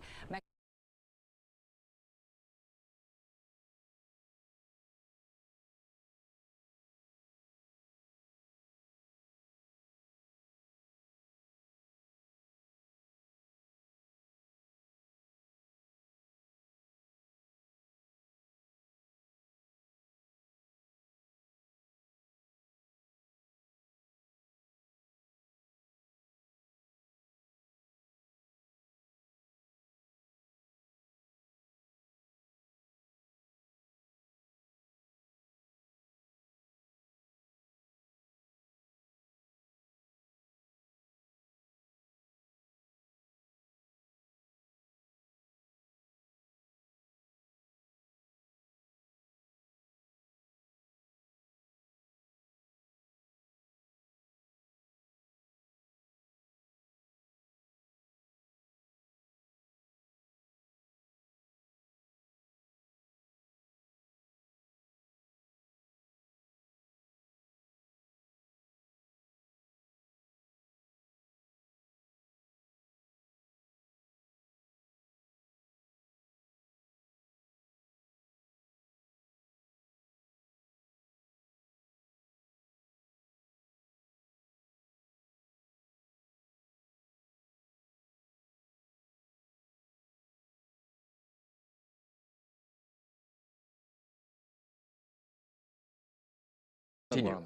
Continue.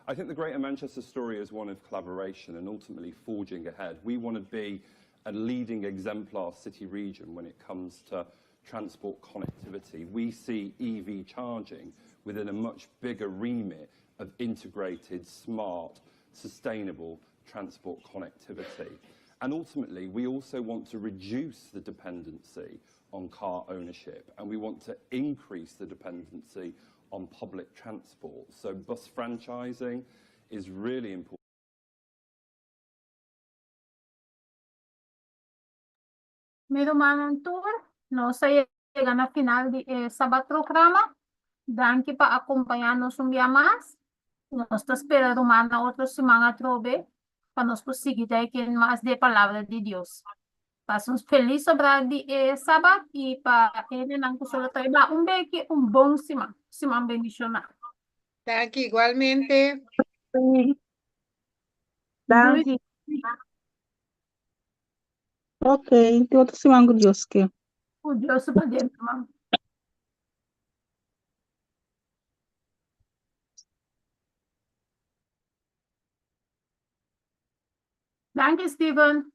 I think the Greater Manchester story is one of collaboration and ultimately forging ahead. We want to be a leading exemplar city region when it comes to transport connectivity. We see EV charging within a much bigger remit of integrated, smart, sustainable transport connectivity. And ultimately, we also want to reduce the dependency on car ownership, and we want to increase the dependency on public transport. So bus franchising is really important. May dumanang tour, no, sa llega na final di sabat programa, dan que pa acompañarnos un día más. Nos está esperando mana otros semana trove, para nos conseguir de que más de palabra de Dios. Pasamos feliz sobre di sabat y para ele nang kusolo tayo ba un beki un bon simang bendicional. Thank you, igualmente. Thank you. Okay, tuto si Mango Diyos ke. O Diyos pa din, ma'am. Thank you, Stephen.